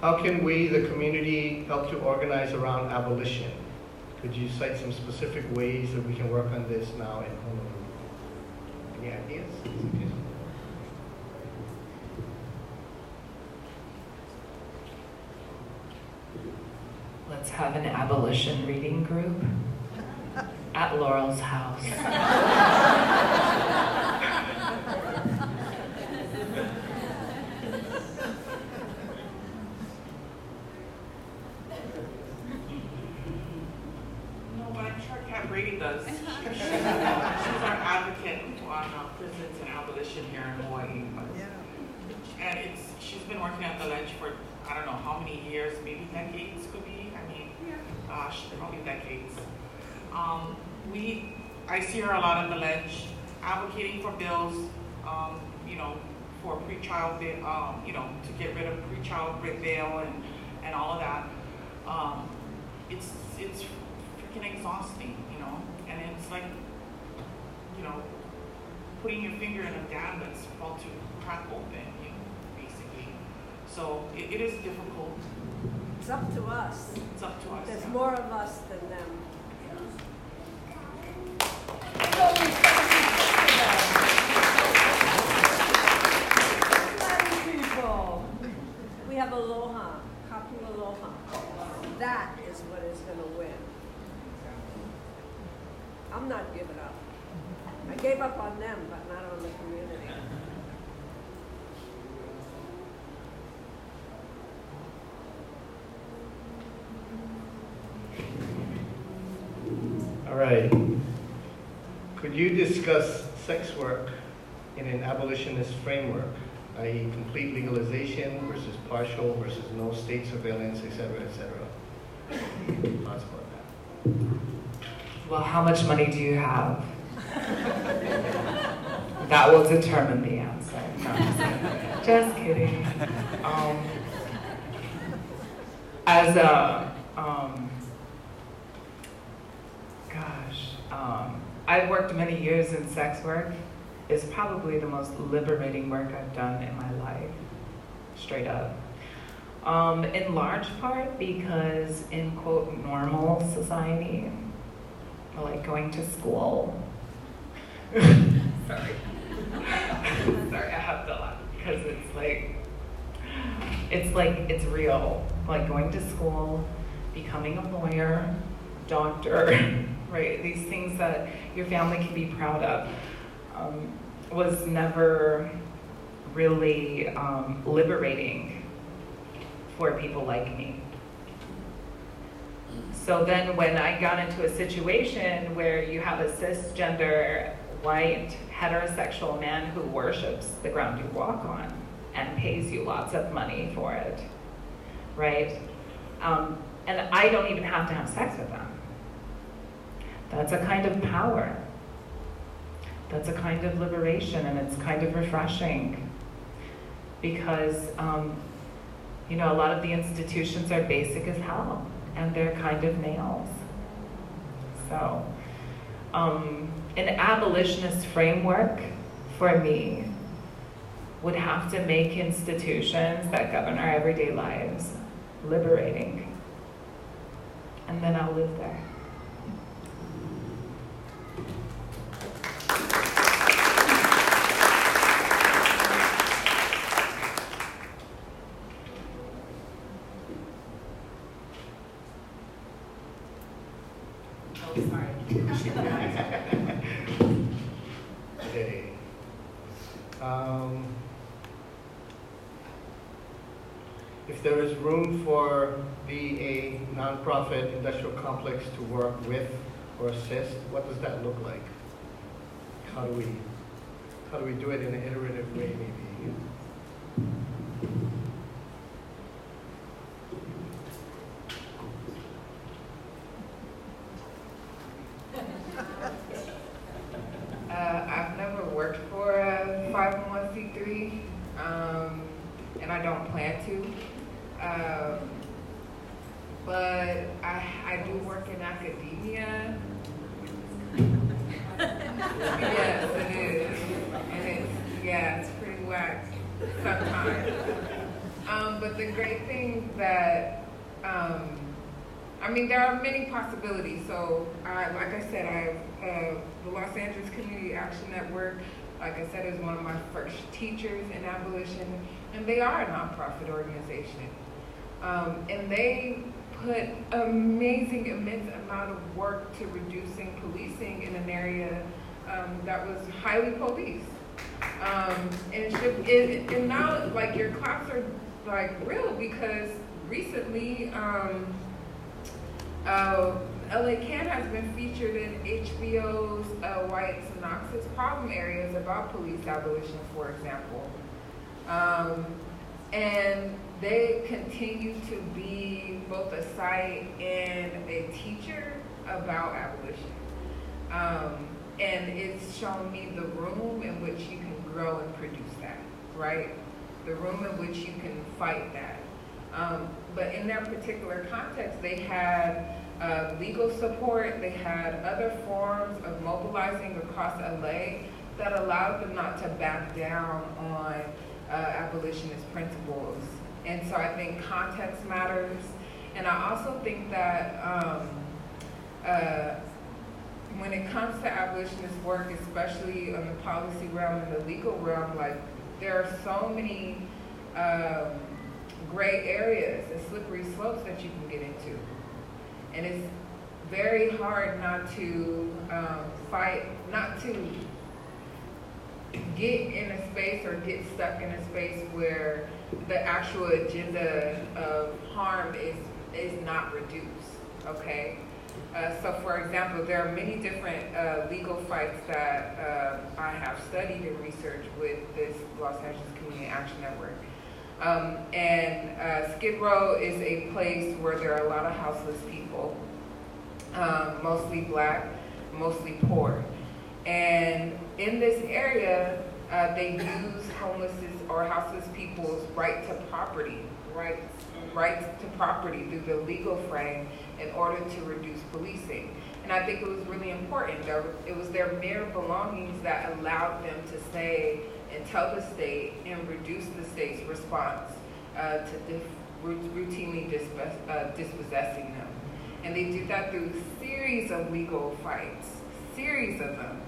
How can we, the community, help to organize around abolition? Could you cite some specific ways that we can work on this now in Honolulu? Any ideas? Let's have an abolition reading group at Laurel's house. Brady does. She's our advocate on prisons and abolition here in Hawaii. And she's been working at the ledge for, I don't know how many years, maybe decades could be. I mean, gosh, probably decades. I see her a lot at the ledge, advocating for bills, you know, for pretrial, you know, to get rid of pretrial bail and all of that. It's freaking exhausting, you know, and it's like, you know, putting your finger in a dam that's about to crack open, you know, basically. So it is difficult. It's up to us. It's up to us. There's yeah. more of us than them. People, we have aloha, kapu aloha. That is what is going to win. I'm not giving up. I gave up on them, but not on the community. All right. Could you discuss sex work in an abolitionist framework, i.e. complete legalization versus partial versus no state surveillance, et cetera, et cetera? Thoughts about that? well, how much money do you have? That will determine the answer. No, just kidding. As a, I've worked many years in sex work. It's probably the most liberating work I've done in my life, straight up. In large part because in, quote, normal society, like going to school. Sorry. Sorry, I have to laugh because it's real. Like going to school, becoming a lawyer, doctor, right? These things that your family can be proud of was never really liberating for people like me. So then when I got into a situation where you have a cisgender, white, heterosexual man who worships the ground you walk on and pays you lots of money for it, right? And I don't even have to have sex with them. That's a kind of power. That's a kind of liberation, and it's kind of refreshing because, you know, a lot of the institutions are basic as hell, and they're kind of males. So, an abolitionist framework for me would have to make institutions that govern our everyday lives liberating. And then I'll live there. Okay. If there is room for a nonprofit industrial complex to work with or assist, what does that look like? How do we do it in an iterative way, maybe? I've never worked for a 501c3, and I don't plan to. But I do work in academia. Yes, it is. And it's pretty whack sometimes. But the great thing that, there are many possibilities. So, like I said, I have the Los Angeles Community Action Network, like I said, is one of my first teachers in abolition, and they are a nonprofit organization. And they put immense amount of work to reducing policing in an area that was highly policed. And now, like, your claps are like real because recently, LA Can has been featured in HBO's White Synopsis Problem Areas about police abolition, for example. And they continue to be both a site and a teacher about abolition. And it's shown me the room in which you can grow and produce that, right? The room in which you can fight that. But in their particular context, they had legal support, they had other forms of mobilizing across LA that allowed them not to back down on abolitionist principles. And so I think context matters. And I also think that when it comes to abolitionist work, especially on the policy realm and the legal realm, like there are so many gray areas and slippery slopes that you can get into. And it's very hard not to fight, not to get in a space or get stuck in a space where the actual agenda of harm is not reduced, okay? So for example, there are many different legal fights that I have studied and researched with this Los Angeles Community Action Network. Skid Row is a place where there are a lot of houseless people, mostly black. mostly poor. And in this area, they use homeless or houseless people's right to property, rights to property through the legal frame in order to reduce policing. And I think it was really important. It was their mere belongings that allowed them to say and tell the state and reduce the state's response to routinely dispossessing them. And they did that through a series of legal fights, series of them,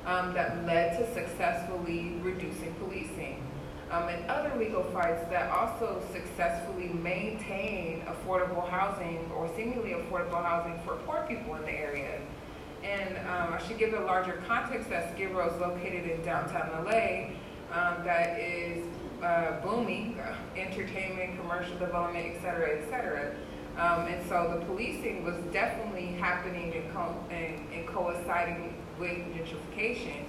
that led to successfully reducing policing. And other legal fights that also successfully maintain affordable housing or seemingly affordable housing for poor people in the area. And I should give a larger context that Skid Row is located in downtown LA, that is booming, entertainment, commercial development, et cetera, et cetera. And so the policing was definitely happening and coinciding with gentrification,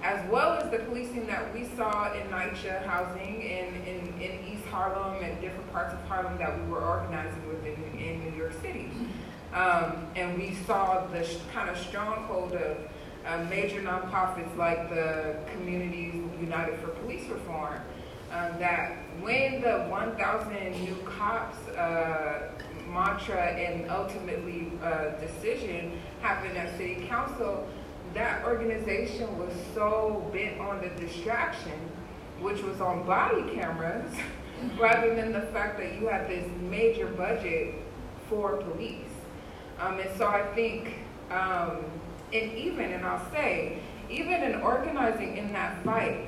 as well as the policing that we saw in NYCHA housing in East Harlem and different parts of Harlem that we were organizing with in New York City. And we saw the kind of stronghold of major nonprofits like the Communities United for Police Reform, that when the 1,000 new cops mantra and ultimately decision happened at City Council, that organization was so bent on the distraction, which was on body cameras, rather than the fact that you had this major budget for police. And so I think, and I'll say, even in organizing in that fight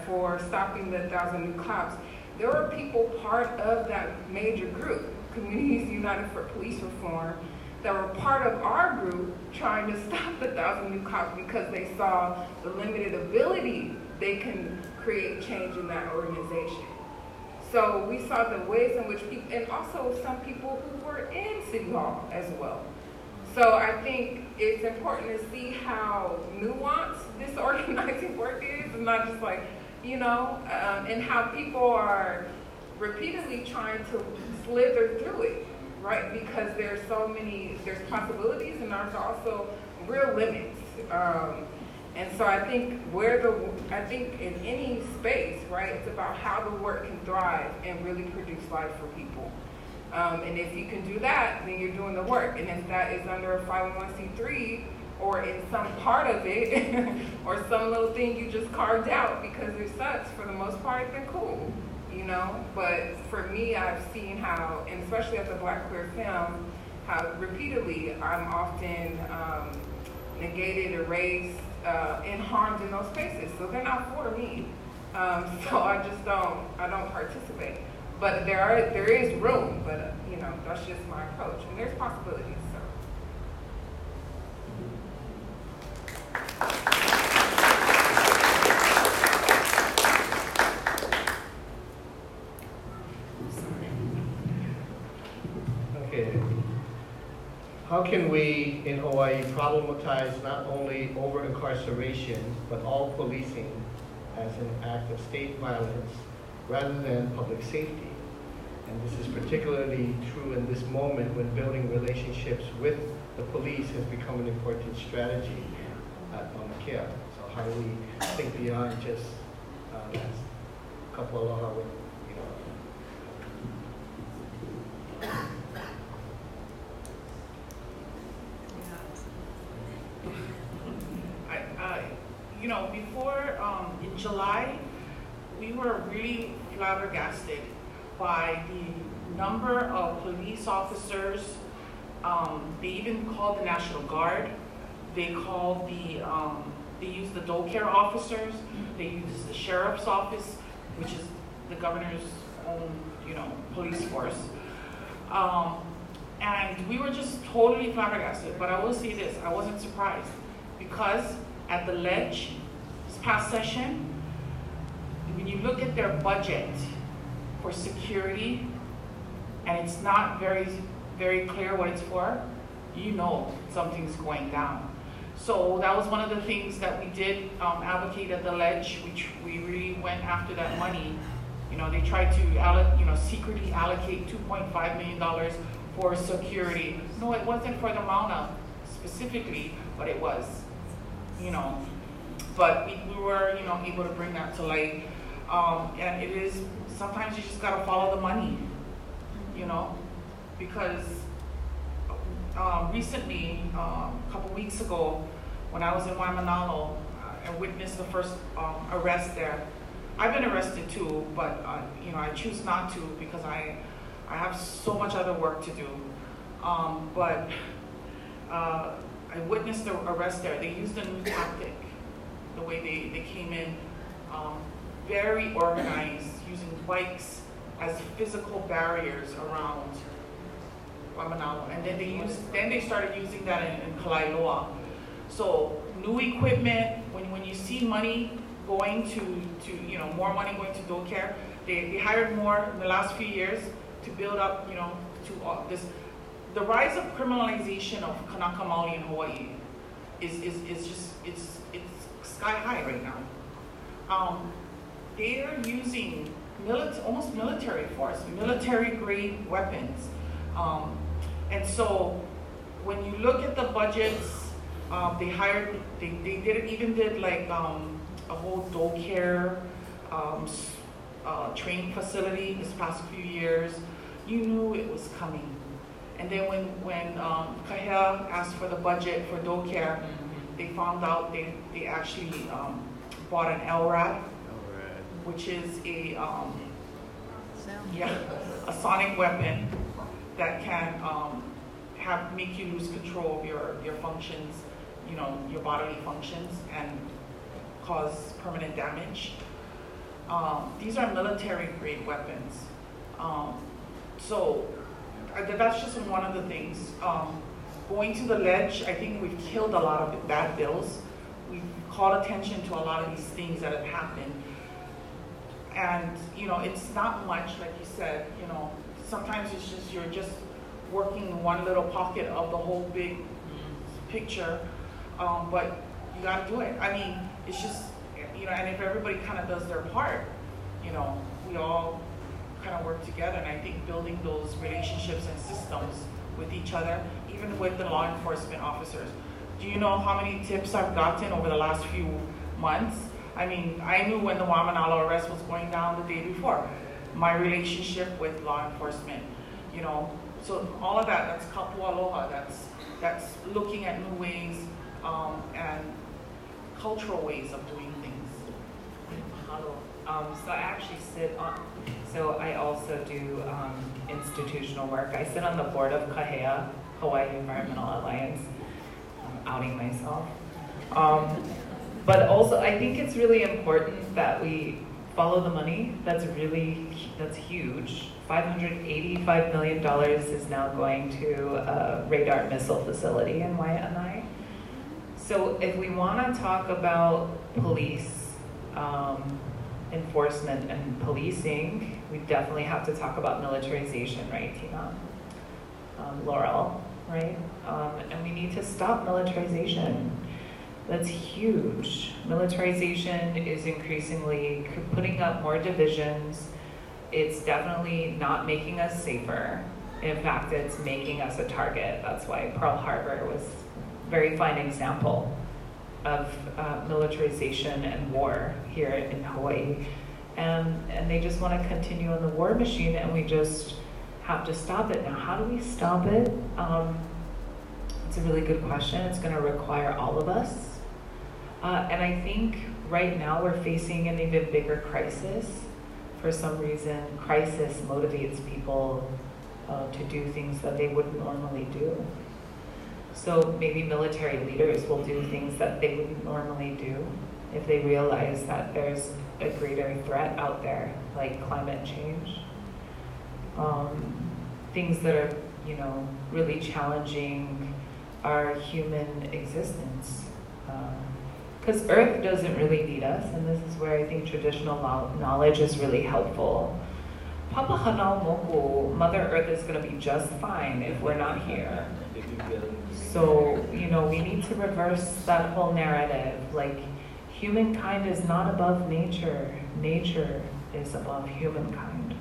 for stopping the 1,000 new cops, there were people part of that major group, Communities United for Police Reform, that were part of our group trying to stop the 1,000 new cops because they saw the limited ability they can create change in that organization. So we saw the ways in which people, and also some people who were in City Hall as well. So I think it's important to see how nuanced this organizing work is, and not just like, and how people are repeatedly trying to slither through it, right? Because there's possibilities and there's also real limits. And so I think in any space, right, it's about how the work can thrive and really produce life for people. And if you can do that, then you're doing the work. And if that is under a 501c3 or in some part of it, or some little thing you just carved out because it sucks, for the most part, then cool, But for me, I've seen how, and especially as a Black queer film, how repeatedly I'm often negated, erased, and harmed in those spaces. So they're not for me. So I don't participate. But there is room, but that's just my approach. And there's possibilities, so. Okay. How can we in Hawaii problematize not only over-incarceration, but all policing as an act of state violence rather than public safety? And this is particularly true in this moment when building relationships with the police has become an important strategy at Mauna. So how do we think beyond just as couple aloha with, before in July, we were really flabbergasted by the number of police officers. They even called the National Guard. They called they used the dole care officers. They used the sheriff's office, which is the governor's own, police force. And we were just totally flabbergasted. But I will say this, I wasn't surprised, because at the Ledge this past session, when you look at their budget for security, and it's not very, very clear what it's for, something's going down. So that was one of the things that we did advocate at the Ledge. We really went after that money. They tried to secretly allocate $2.5 million for security. No, it wasn't for the Mauna specifically, but it was, you know. But we were, you know, able to bring that to light. And it is, sometimes you just gotta follow the money, you know, because recently, a couple weeks ago, when I was in Waimanalo, I witnessed the first arrest there. I've been arrested too, but you know, I choose not to because I have so much other work to do. But I witnessed the arrest there. They used a new tactic, the way they came in, very organized, using bikes as physical barriers around Waimanalo. And then they started using that in Kalailoa. So new equipment, when you see money going to you know, more money going to dole care, they hired more in the last few years to build up, you know, to this. The rise of criminalization of Kanaka Maoli in Hawaii is just, it's sky high right now. They are using almost military force, military grade weapons. And so when you look at the budgets, they even did like a whole dole care training facility this past few years. You knew it was coming. And then when Kahea asked for the budget for dole care, they found out they actually bought an LRAD, which is a sonic weapon that can make you lose control of your functions, you know, your bodily functions, and cause permanent damage. These are military grade weapons. So that's just one of the things. Going to the ledge, I think we've killed a lot of bad bills. We've called attention to a lot of these things that have happened. And, you know, it's not much, like you said, you know, sometimes it's just, you're just working one little pocket of the whole big picture, but you gotta do it. I mean, it's just, you know, and if everybody kind of does their part, you know, we all kind of work together. And I think building those relationships and systems with each other, even with the law enforcement officers. Do you know how many tips I've gotten over the last few months? I mean, I knew when the Waimanalo arrest was going down the day before. My relationship with law enforcement, you know. So all of that, that's kapua aloha, that's looking at new ways and cultural ways of doing things. So I actually sit on, so I also do institutional work. I sit on the board of KAHEA, Hawaii Environmental Alliance. I'm outing myself. But also I think it's really important that we follow the money. That's huge. $585 million is now going to a radar missile facility in Waianae. So if we want to talk about police enforcement and policing, we definitely have to talk about militarization, right, Tina? Laurel, right? And we need to stop militarization. That's huge. Militarization is increasingly putting up more divisions. It's definitely not making us safer. In fact, it's making us a target. That's why Pearl Harbor was a very fine example of militarization and war here in Hawaii. And they just want to continue on the war machine, and we just have to stop it. Now, how do we stop it? It's a really good question. It's going to require all of us. And I think right now we're facing an even bigger crisis. For some reason, crisis motivates people to do things that they wouldn't normally do. So maybe military leaders will do things that they wouldn't normally do if they realize that there's a greater threat out there, like climate change. Things that are, you know, really challenging our human existence. Because Earth doesn't really need us, and this is where I think traditional knowledge is really helpful. Papa Hanau Moku, Mother Earth is going to be just fine if we're not here. So, you know, we need to reverse that whole narrative. Like, humankind is not above nature. Nature is above humankind.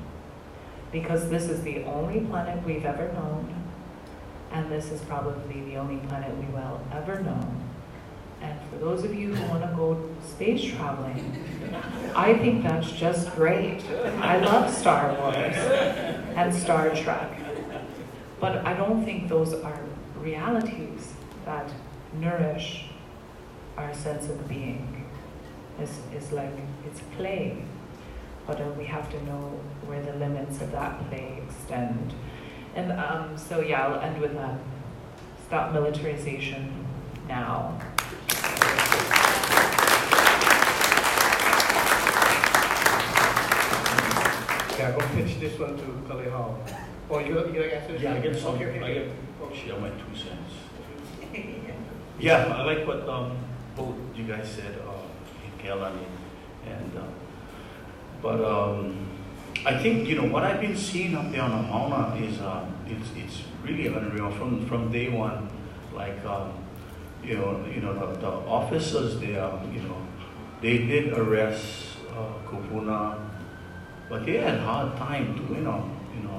Because this is the only planet we've ever known. and this is probably the only planet we will ever know. And for those of you who want to go space traveling, I think that's just great. I love Star Wars and Star Trek, but I don't think those are realities that nourish our sense of being. It's like, it's play, but we have to know where the limits of that play extend. And so yeah, I'll end with that. Stop militarization now. Yeah, go pitch this one to Kali Hall. Oh, you gonna answer this? Yeah, I get some. Okay. I get share my 2 cents. Yeah, I like what both you guys said, Kelani, and but I think what I've been seeing up there on the Mauna is it's really unreal from day one. Like the officers there, they did arrest Kupuna. But they had a hard time doing a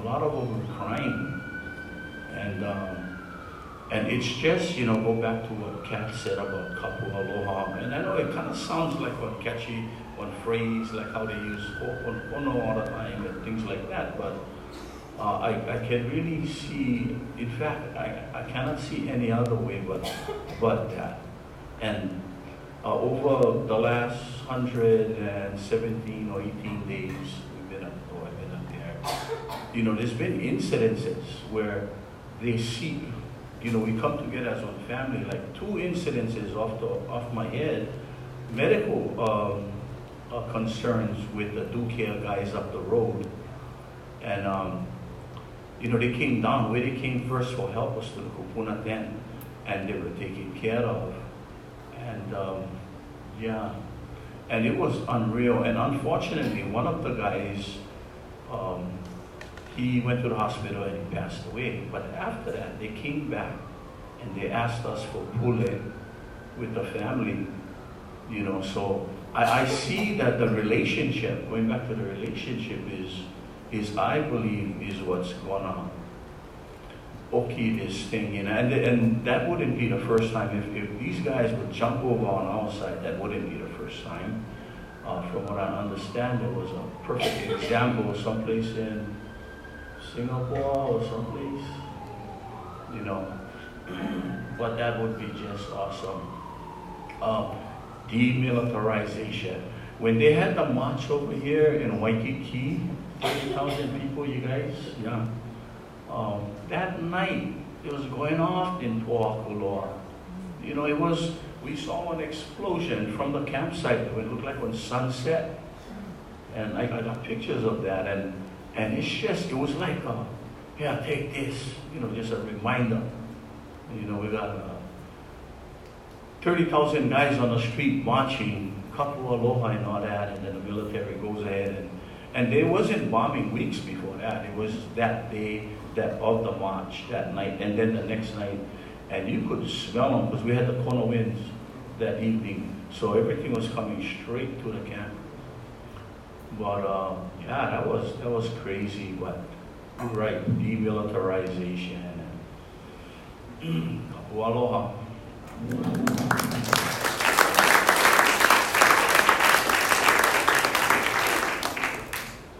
lot of them were crying. And it's just, go back to what Kat said about kapu aloha. And I know it kind of sounds like one catchy, one phrase, like how they use ono all the time and things like that. But I can really see, in fact, I cannot see any other way but that. And over the last 117 or 18 days, there's been incidences where they see, we come together as one family, like 2 incidences off my head, medical concerns with the Duke guys up the road. And, they came down, where they came first for help was to the Kupuna tent, and they were taken care of. And, yeah, and it was unreal. And unfortunately, one of the guys, he went to the hospital and he passed away. But after that, they came back and they asked us for pule with the family, So I see that the relationship, going back to the relationship, is I believe is what's gonna oki this thing, and that wouldn't be the first time. If these guys would jump over on our side, that wouldn't be the first time. From what I understand, there was a perfect example someplace in Singapore or someplace, but that would be just awesome. Demilitarization. When they had the march over here in Waikiki, 30,000 people, you guys, yeah. That night, it was going off in Po'akuloa. We saw an explosion from the campsite. It looked like when sunset. And I got pictures of that. And it's just, it was like, yeah, take this, just a reminder. We got 30,000 guys on the street marching, kapu aloha and all that, and then the military goes ahead. And there wasn't bombing weeks before that. It was that day of the march, that night, and then the next night. And you could smell them, because we had the Kono winds that evening. So everything was coming straight to the camp. But yeah, that was crazy, but you're right, demilitarization. Kapu aloha.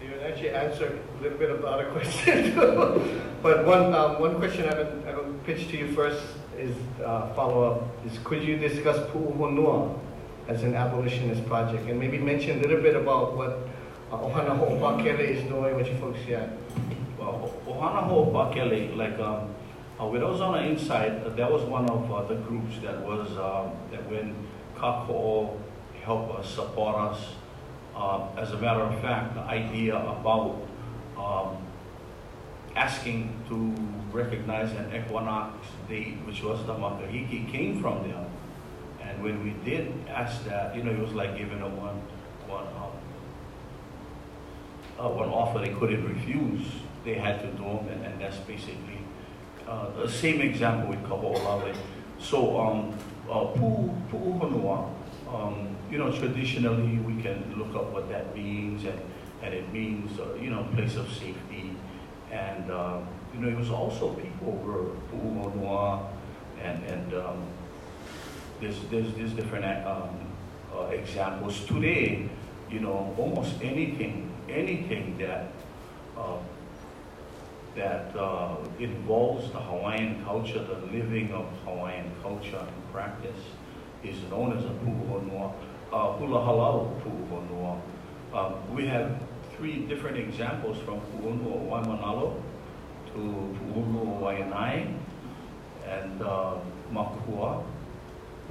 You actually answered a little bit of the other question too. But one question I will pitch to you first is follow-up is, could you discuss Pu'uhonua as an abolitionist project, and maybe mention a little bit about what Ohana Ho'opakele is doing, what you folks at? Well, Ohana Ho'opakele, like when I was on the inside, that was one of the groups that was that when Kako'o helped us, support us. As a matter of fact, the idea about asking to recognize an equinox date, which was the Makahiki, came from them. And when we did ask that, it was like giving them one offer they couldn't refuse. They had to do them, and that's basically the same example with Kaho'olawe. So, Pu'uhonua, traditionally we can look up what that means, and it means, place of safety. And you know, it was also people were Pu'uhonua, and there's different examples. Today, you know, almost anything that involves the Hawaiian culture, the living of Hawaiian culture and practice, is known as a Pu'uhonua, hula halau Pu'uhonua. We have 3 different examples from Pu'uhonua Waimanalo to Pu'uhonua Waianae and Makua,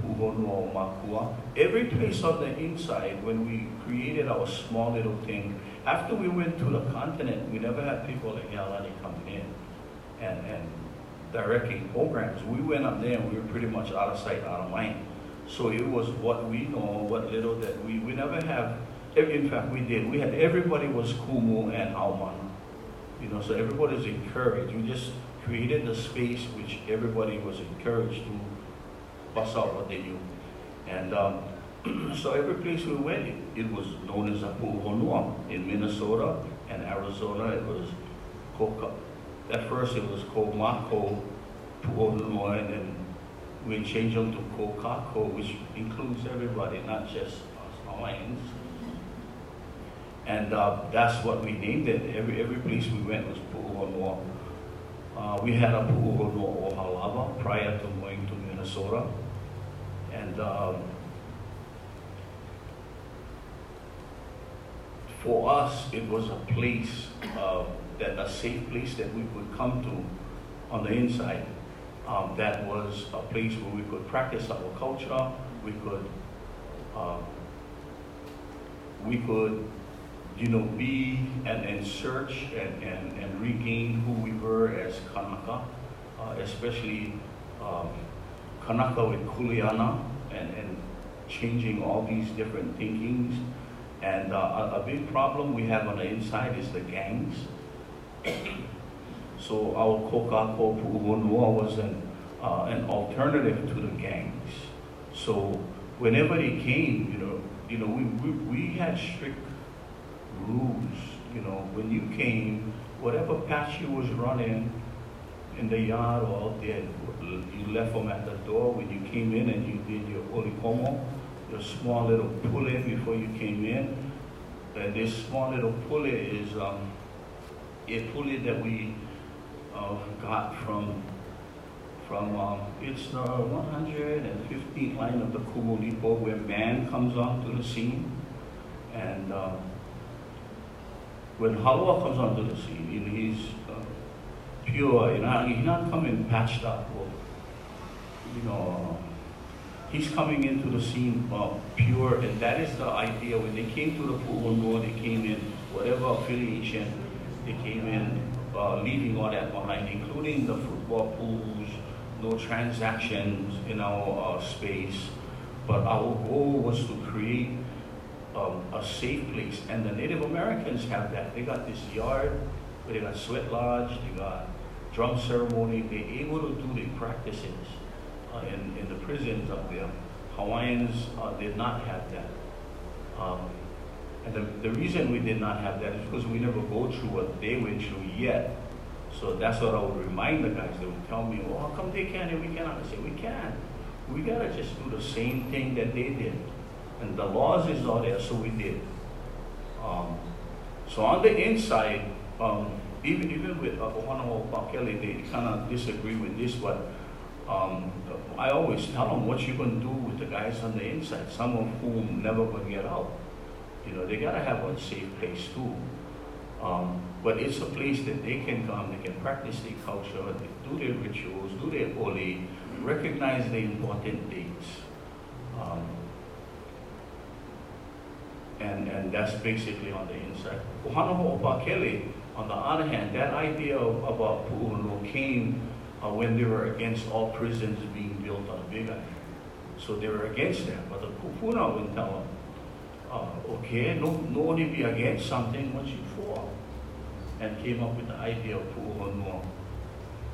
Pu'uhonua Makua. Every place on the inside, when we created our small little thing, after we went to the continent, we never had people like Yalani coming in and directing programs. We went up there and we were pretty much out of sight, out of mind. So it was what we know, what little that we never have. In fact, we did. We had, everybody was kumu and aumana. You know, so everybody's encouraged. We just created the space which everybody was encouraged to bust out what they knew. And so every place we went, it was known as a Pu'uhonua. In Minnesota and Arizona, it was Koka. At first it was Komako Pu'uhonua, and then we changed them to Kokako, which includes everybody, not just us Hawaiians. And that's what we named it. Every place we went was Pu'uhonua. We had a Pu'uhonua Ohalava prior to going to Minnesota. And for us, it was a place, a safe place that we could come to on the inside. That was a place where we could practice our culture. We could, you know, be and search and regain who we were as Kanaka, especially Kanaka with Kuleana and changing all these different thinkings. And a big problem we have on the inside is the gangs. So our Kokako Pu'uhonua was an alternative to the gangs. So whenever they came, you know, we had strict rules. You know, when you came, whatever patch you was running in the yard or out there, you left them at the door. When you came in and you did your olikomo, your small little pulley before you came in. And this small little pulley is a pulley that we got from it's the 115th line of the Kumulipo, where man comes onto the scene. And when Halawa comes onto the scene, he's pure. He's not coming patched up, or, you know, he's coming into the scene pure, and that is the idea. When they came to the Pu'uhonua, they came in whatever affiliation, they came in leaving all that behind, including the football pools, no transactions in our space. But our goal was to create a safe place, and the Native Americans have that. They got this yard where they got sweat lodge, they got drum ceremony, they're able to do their practices in the prisons up there. Hawaiians did not have that. And the reason we did not have that is because we never go through what they went through yet. So that's what I would remind the guys. They would tell me, well, how come they can and we cannot? I say, we can. We gotta just do the same thing that they did. And the laws is all there, so we did. So on the inside, even with Ohana Pakele, they kind of disagree with this, but I always tell them what you're going to do with the guys on the inside, some of whom never going to get out. You know, they got to have a safe place too. But it's a place that they can come, they can practice their culture, they do their rituals, do their holy, recognize the important dates. And that's basically on the inside. Ohana Ho'opakele, on the other hand, that idea about Pu'uhonua came when they were against all prisons being built on the Big Island. So they were against that. But the Kupuna would tell them, okay, no one be against something, what you for? And came up with the idea of Pu'uhonua.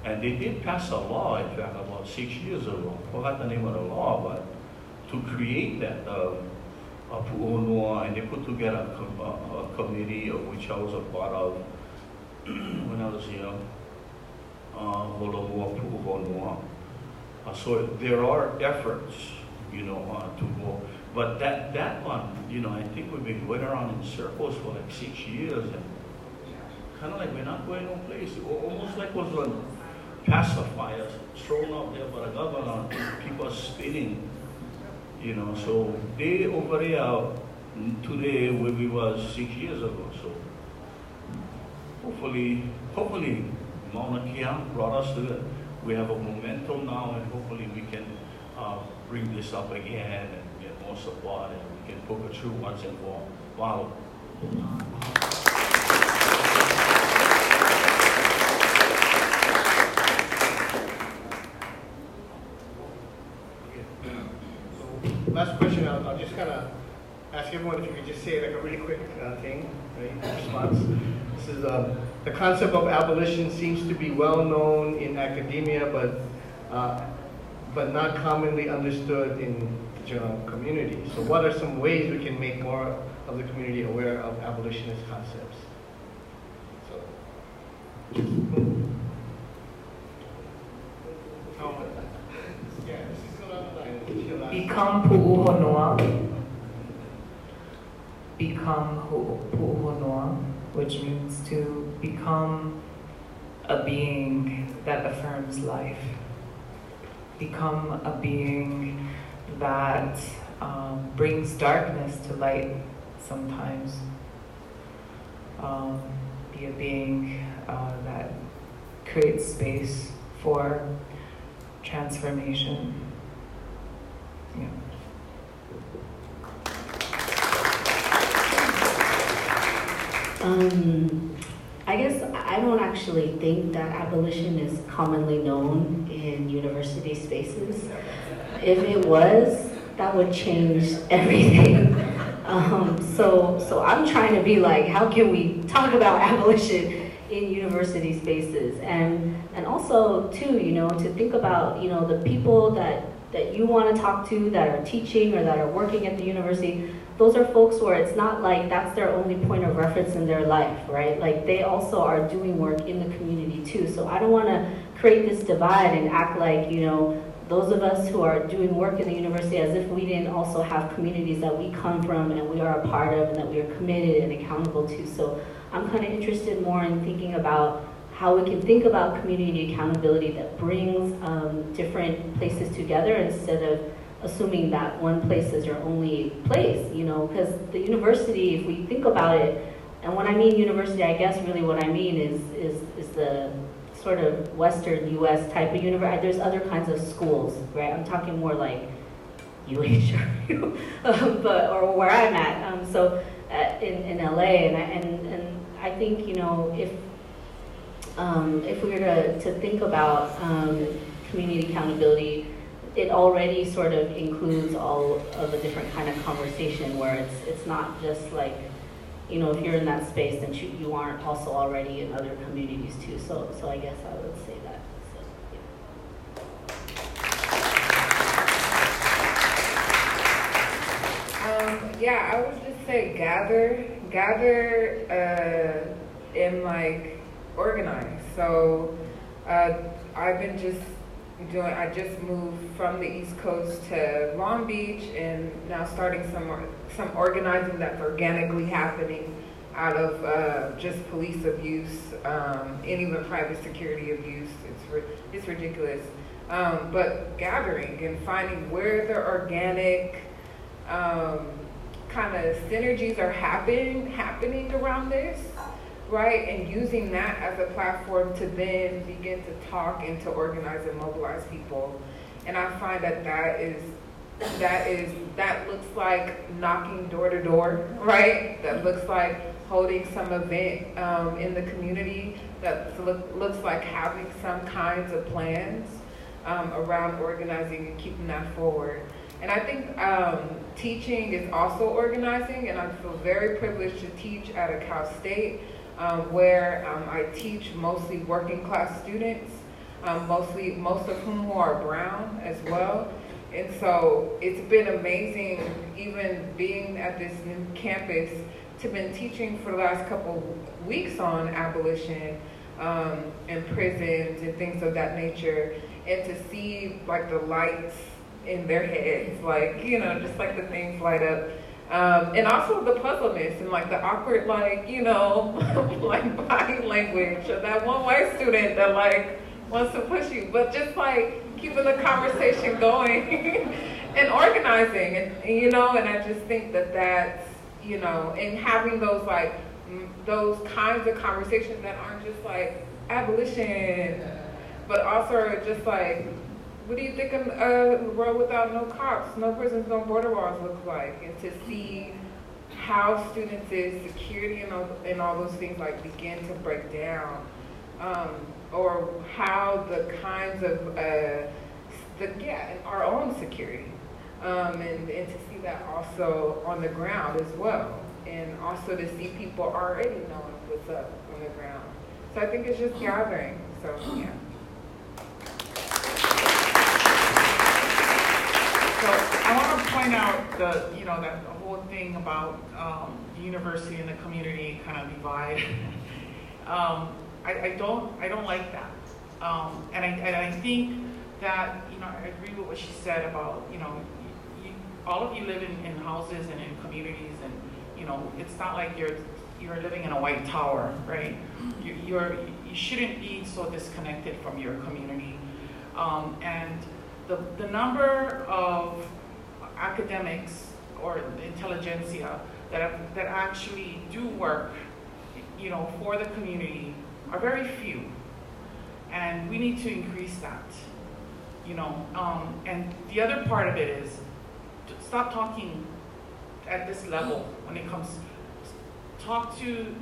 And they did pass a law, in fact, about 6 years ago. I forgot the name of the law, but to create that Pu'uhonua, and they put together a committee of which I was a part of when I was here. So there are efforts, to go. But that one, I think we've been going around in circles for like 6 years, and kind of like we're not going no place. Almost like was one pacifiers thrown out there by the government, people spinning, So they over there today where we was 6 years ago. So hopefully Mauna Kea brought us to it. We have a momentum now, and hopefully we can bring this up again and get more support, and we can poke it through once and for all. Wow. Last question, I'll just kind of ask everyone if you could just say like a really quick thing, right, response. This is the concept of abolition seems to be well known in academia, but not commonly understood in the general community. So what are some ways we can make more of the community aware of abolitionist concepts? So, become pu'uhonua. Become pu'uhonua, which means to become a being that affirms life. Become a being that brings darkness to light sometimes. Be a being that creates space for transformation. Yeah. I guess I don't actually think that abolition is commonly known in university spaces. If it was, that would change everything. So I'm trying to be like, how can we talk about abolition in university spaces? And also too, to think about, the people that you want to talk to that are teaching or that are working at the university. Those are folks where it's not like that's their only point of reference in their life, right? Like they also are doing work in the community too. So I don't want to create this divide and act like, those of us who are doing work in the university as if we didn't also have communities that we come from and we are a part of and that we are committed and accountable to. So I'm kind of interested more in thinking about how we can think about community accountability that brings different places together instead of assuming that one place is your only place, because the university, if we think about it, and when I mean university, I guess really what I mean is the sort of Western U.S. type of university. There's other kinds of schools, right? I'm talking more like UH or where I'm at. So in LA, and I think if we were to think about community accountability, it already sort of includes all of a different kind of conversation where it's not just like, if you're in that space, then you aren't also already in other communities too. So I guess I would say that. So, yeah, I would just say gather, and like organize. So I've been I just moved from the East Coast to Long Beach, and now starting some organizing that's organically happening out of just police abuse and even private security abuse. It's ridiculous. But gathering and finding where the organic kind of synergies are happening around this. Right, and using that as a platform to then begin to talk and to organize and mobilize people. And I find that looks like knocking door to door, right? That looks like holding some event in the community. That looks like having some kinds of plans around organizing and keeping that forward. And I think teaching is also organizing, and I feel very privileged to teach at a Cal State. Where I teach mostly working class students, most of whom are brown as well. And so it's been amazing even being at this new campus to been teaching for the last couple weeks on abolition in prisons and things of that nature, and to see like the lights in their heads, like, you know, just like the things light up. And also the puzzleness and like the awkward, like, you know, like body language, or that one white student that like wants to push you, but just like keeping the conversation going and organizing, and you know, and I just think that that's, you know, and having those like those kinds of conversations that aren't just like abolition, but also just like, what do you think a world without no cops, no prisons, no border walls looks like? And to see how students' security and all those things like begin to break down, or how the kinds of our own security, and to see that also on the ground as well, and also to see people already knowing what's up on the ground. So I think it's just gathering. So yeah. So I want to point out that whole thing about the university and the community kind of divide. I don't like that, and I think that, you know, I agree with what she said about, you know, all of you live in houses and in communities, and you know, it's not like you're living in a white tower, right? You shouldn't be so disconnected from your community, and the number of academics or intelligentsia that actually do work, you know, for the community are very few, and we need to increase that, you know. And the other part of it is to stop talking at this level when it comes. Talk to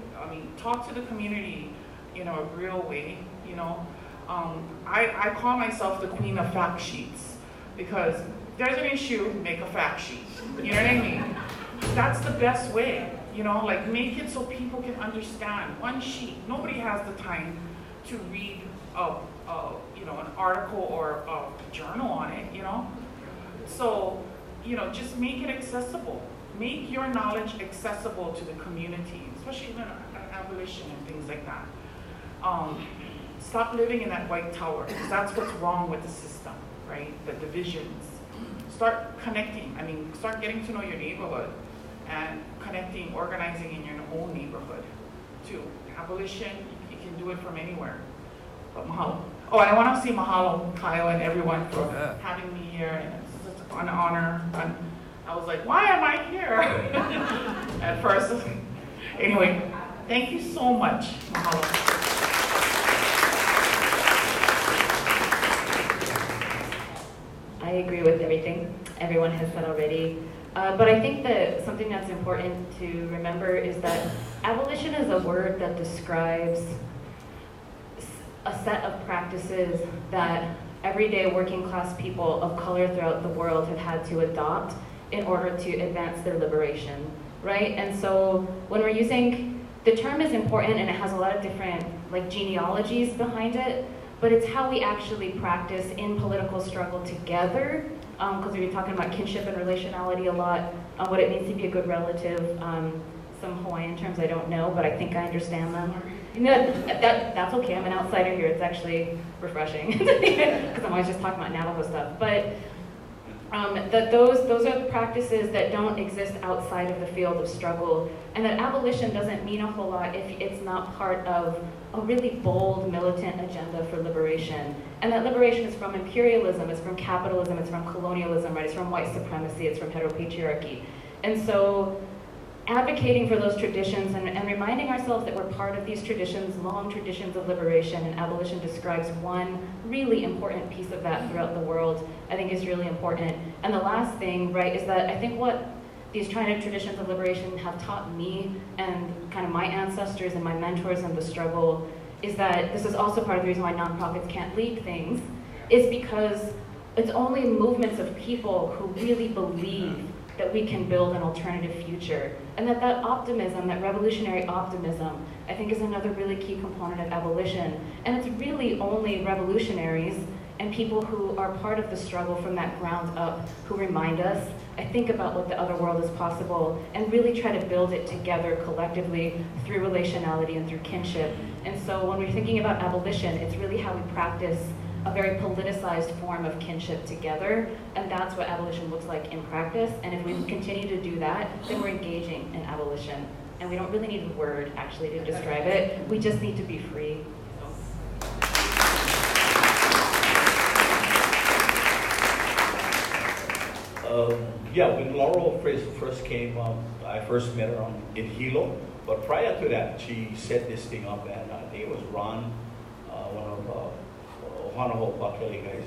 the community in a real way, you know. I call myself the queen of fact sheets, because there's an issue, make a fact sheet. You know what I mean? That's the best way, you know, like make it so people can understand. One sheet. Nobody has the time to read you know, an article or a journal on it, you know. So, you know, just make it accessible. Make your knowledge accessible to the community, especially in abolition and things like that. Stop living in that white tower, because that's what's wrong with the system, right? The divisions. Start connecting. I mean, start getting to know your neighborhood and connecting, organizing in your own neighborhood too. Abolition, you can do it from anywhere. But mahalo. Oh, and I want to say mahalo, Kyle, and everyone for having me here. And it's such an honor. And I was like, why am I here? At first. Anyway, thank you so much. Mahalo. I agree with everything everyone has said already. But I think that something that's important to remember is that abolition is a word that describes a set of practices that everyday working class people of color throughout the world have had to adopt in order to advance their liberation, right? And so when we're using, the term is important and it has a lot of different like genealogies behind it, but it's how we actually practice in political struggle together, because we've been talking about kinship and relationality a lot, what it means to be a good relative. Some Hawaiian terms I don't know, but I think I understand them. You know, that's okay, I'm an outsider here, it's actually refreshing, because I'm always just talking about Navajo stuff. But that those are the practices that don't exist outside of the field of struggle, and that abolition doesn't mean a whole lot if it's not part of a really bold militant agenda for liberation. And that liberation is from imperialism, it's from capitalism, it's from colonialism, right? It's from white supremacy, it's from heteropatriarchy. And so advocating for those traditions and reminding ourselves that we're part of these traditions, long traditions of liberation, and abolition describes one really important piece of that throughout the world, I think is really important. And the last thing, right, is that I think what these traditions of liberation have taught me and kind of my ancestors and my mentors in the struggle is that this is also part of the reason why nonprofits can't lead things, is because it's only movements of people who really believe that we can build an alternative future. And that optimism, that revolutionary optimism, I think is another really key component of abolition. And it's really only revolutionaries and people who are part of the struggle from that ground up, who remind us, I think about what the other world is possible, and really try to build it together collectively through relationality and through kinship. And so when we're thinking about abolition, it's really how we practice a very politicized form of kinship together, and that's what abolition looks like in practice. And if we continue to do that, then we're engaging in abolition. And we don't really need a word, actually, to describe it. We just need to be free. Yeah, when Laurel first came, I first met her in Hilo. But prior to that, she set this thing up, and I think it was Ron, one of Ohanaho Pakele guys,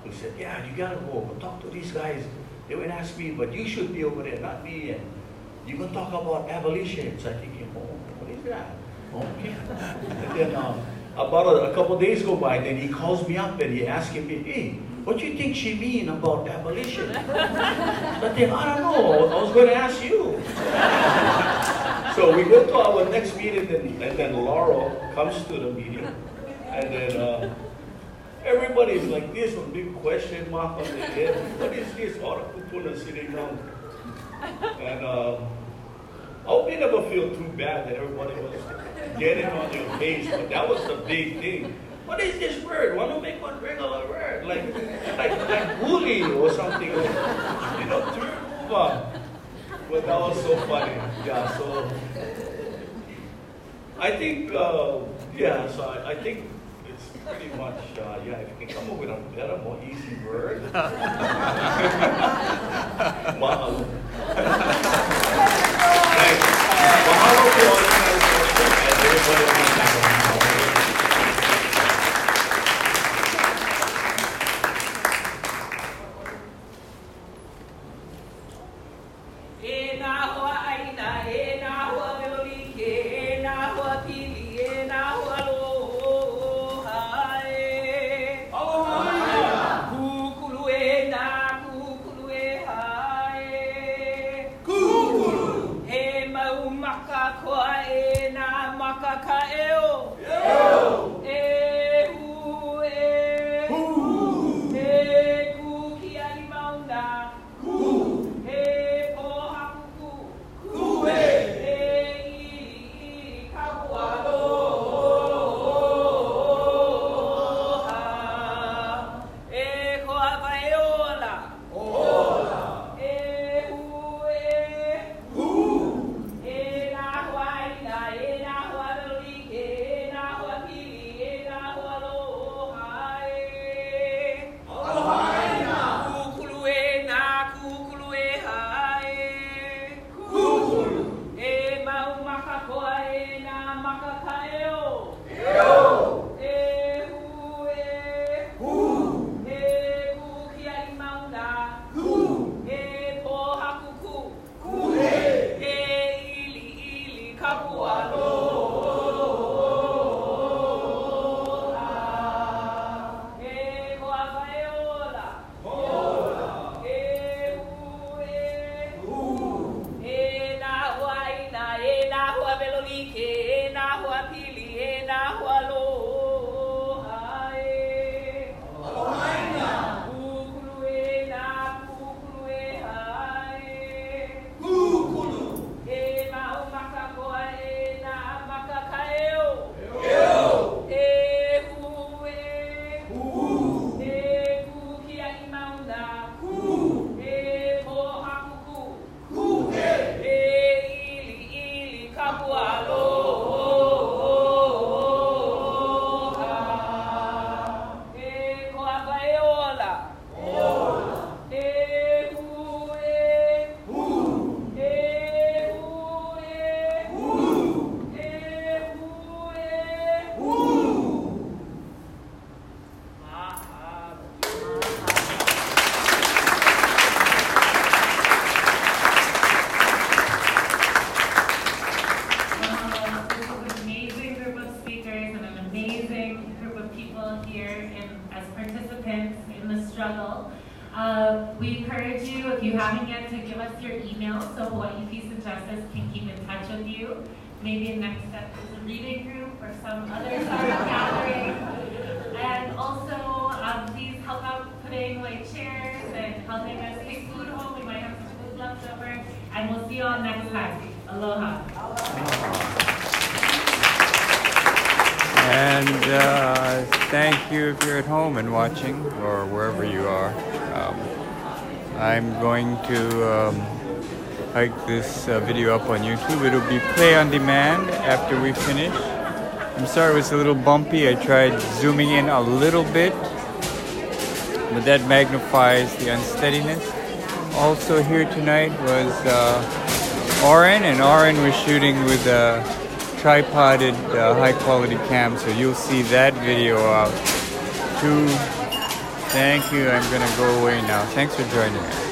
who said, yeah, you gotta go talk to these guys. They would ask me, but you should be over there, not me. And you can talk about abolition. So I thinking, oh, what is that? Okay. And then about a couple of days go by, then he calls me up and he asking me, hey, what do you think she mean about abolition? So I think, I don't know, I was going to ask you. So we go to our next meeting, and then Laurel comes to the meeting, and then everybody's like this, a big question mark on their head. What is this? All the kupuna sitting down. And I hope you never feel too bad that everybody was getting on your face, but that was the big thing. What is this word? Want to make one regular word, like bully or something, like, you know, turn over. But that was so funny. Yeah, so I think, yeah, so I think it's pretty much, yeah, if you can come up with a better, more easy word. Mahalo. Thanks. Mahalo to all you guys and everybody on the channel. We encourage you, if you haven't yet, to give us your email so Hawaii Peace and Justice can keep in touch with you. Maybe a next step is a reading group or some other sort of gathering. And also, help out putting like chairs and helping us take food home. We might have some food left over. And we'll see you all next time. Aloha. And thank you if you're at home and watching, or wherever you are. I'm going to hike this video up on YouTube. It'll be play on demand after we finish. I'm sorry it was a little bumpy. I tried zooming in a little bit, but that magnifies the unsteadiness. Also here tonight was Oren, and Oren was shooting with a tripoded high-quality cam, so you'll see that video out too. Thank you. I'm gonna go away now. Thanks for joining us.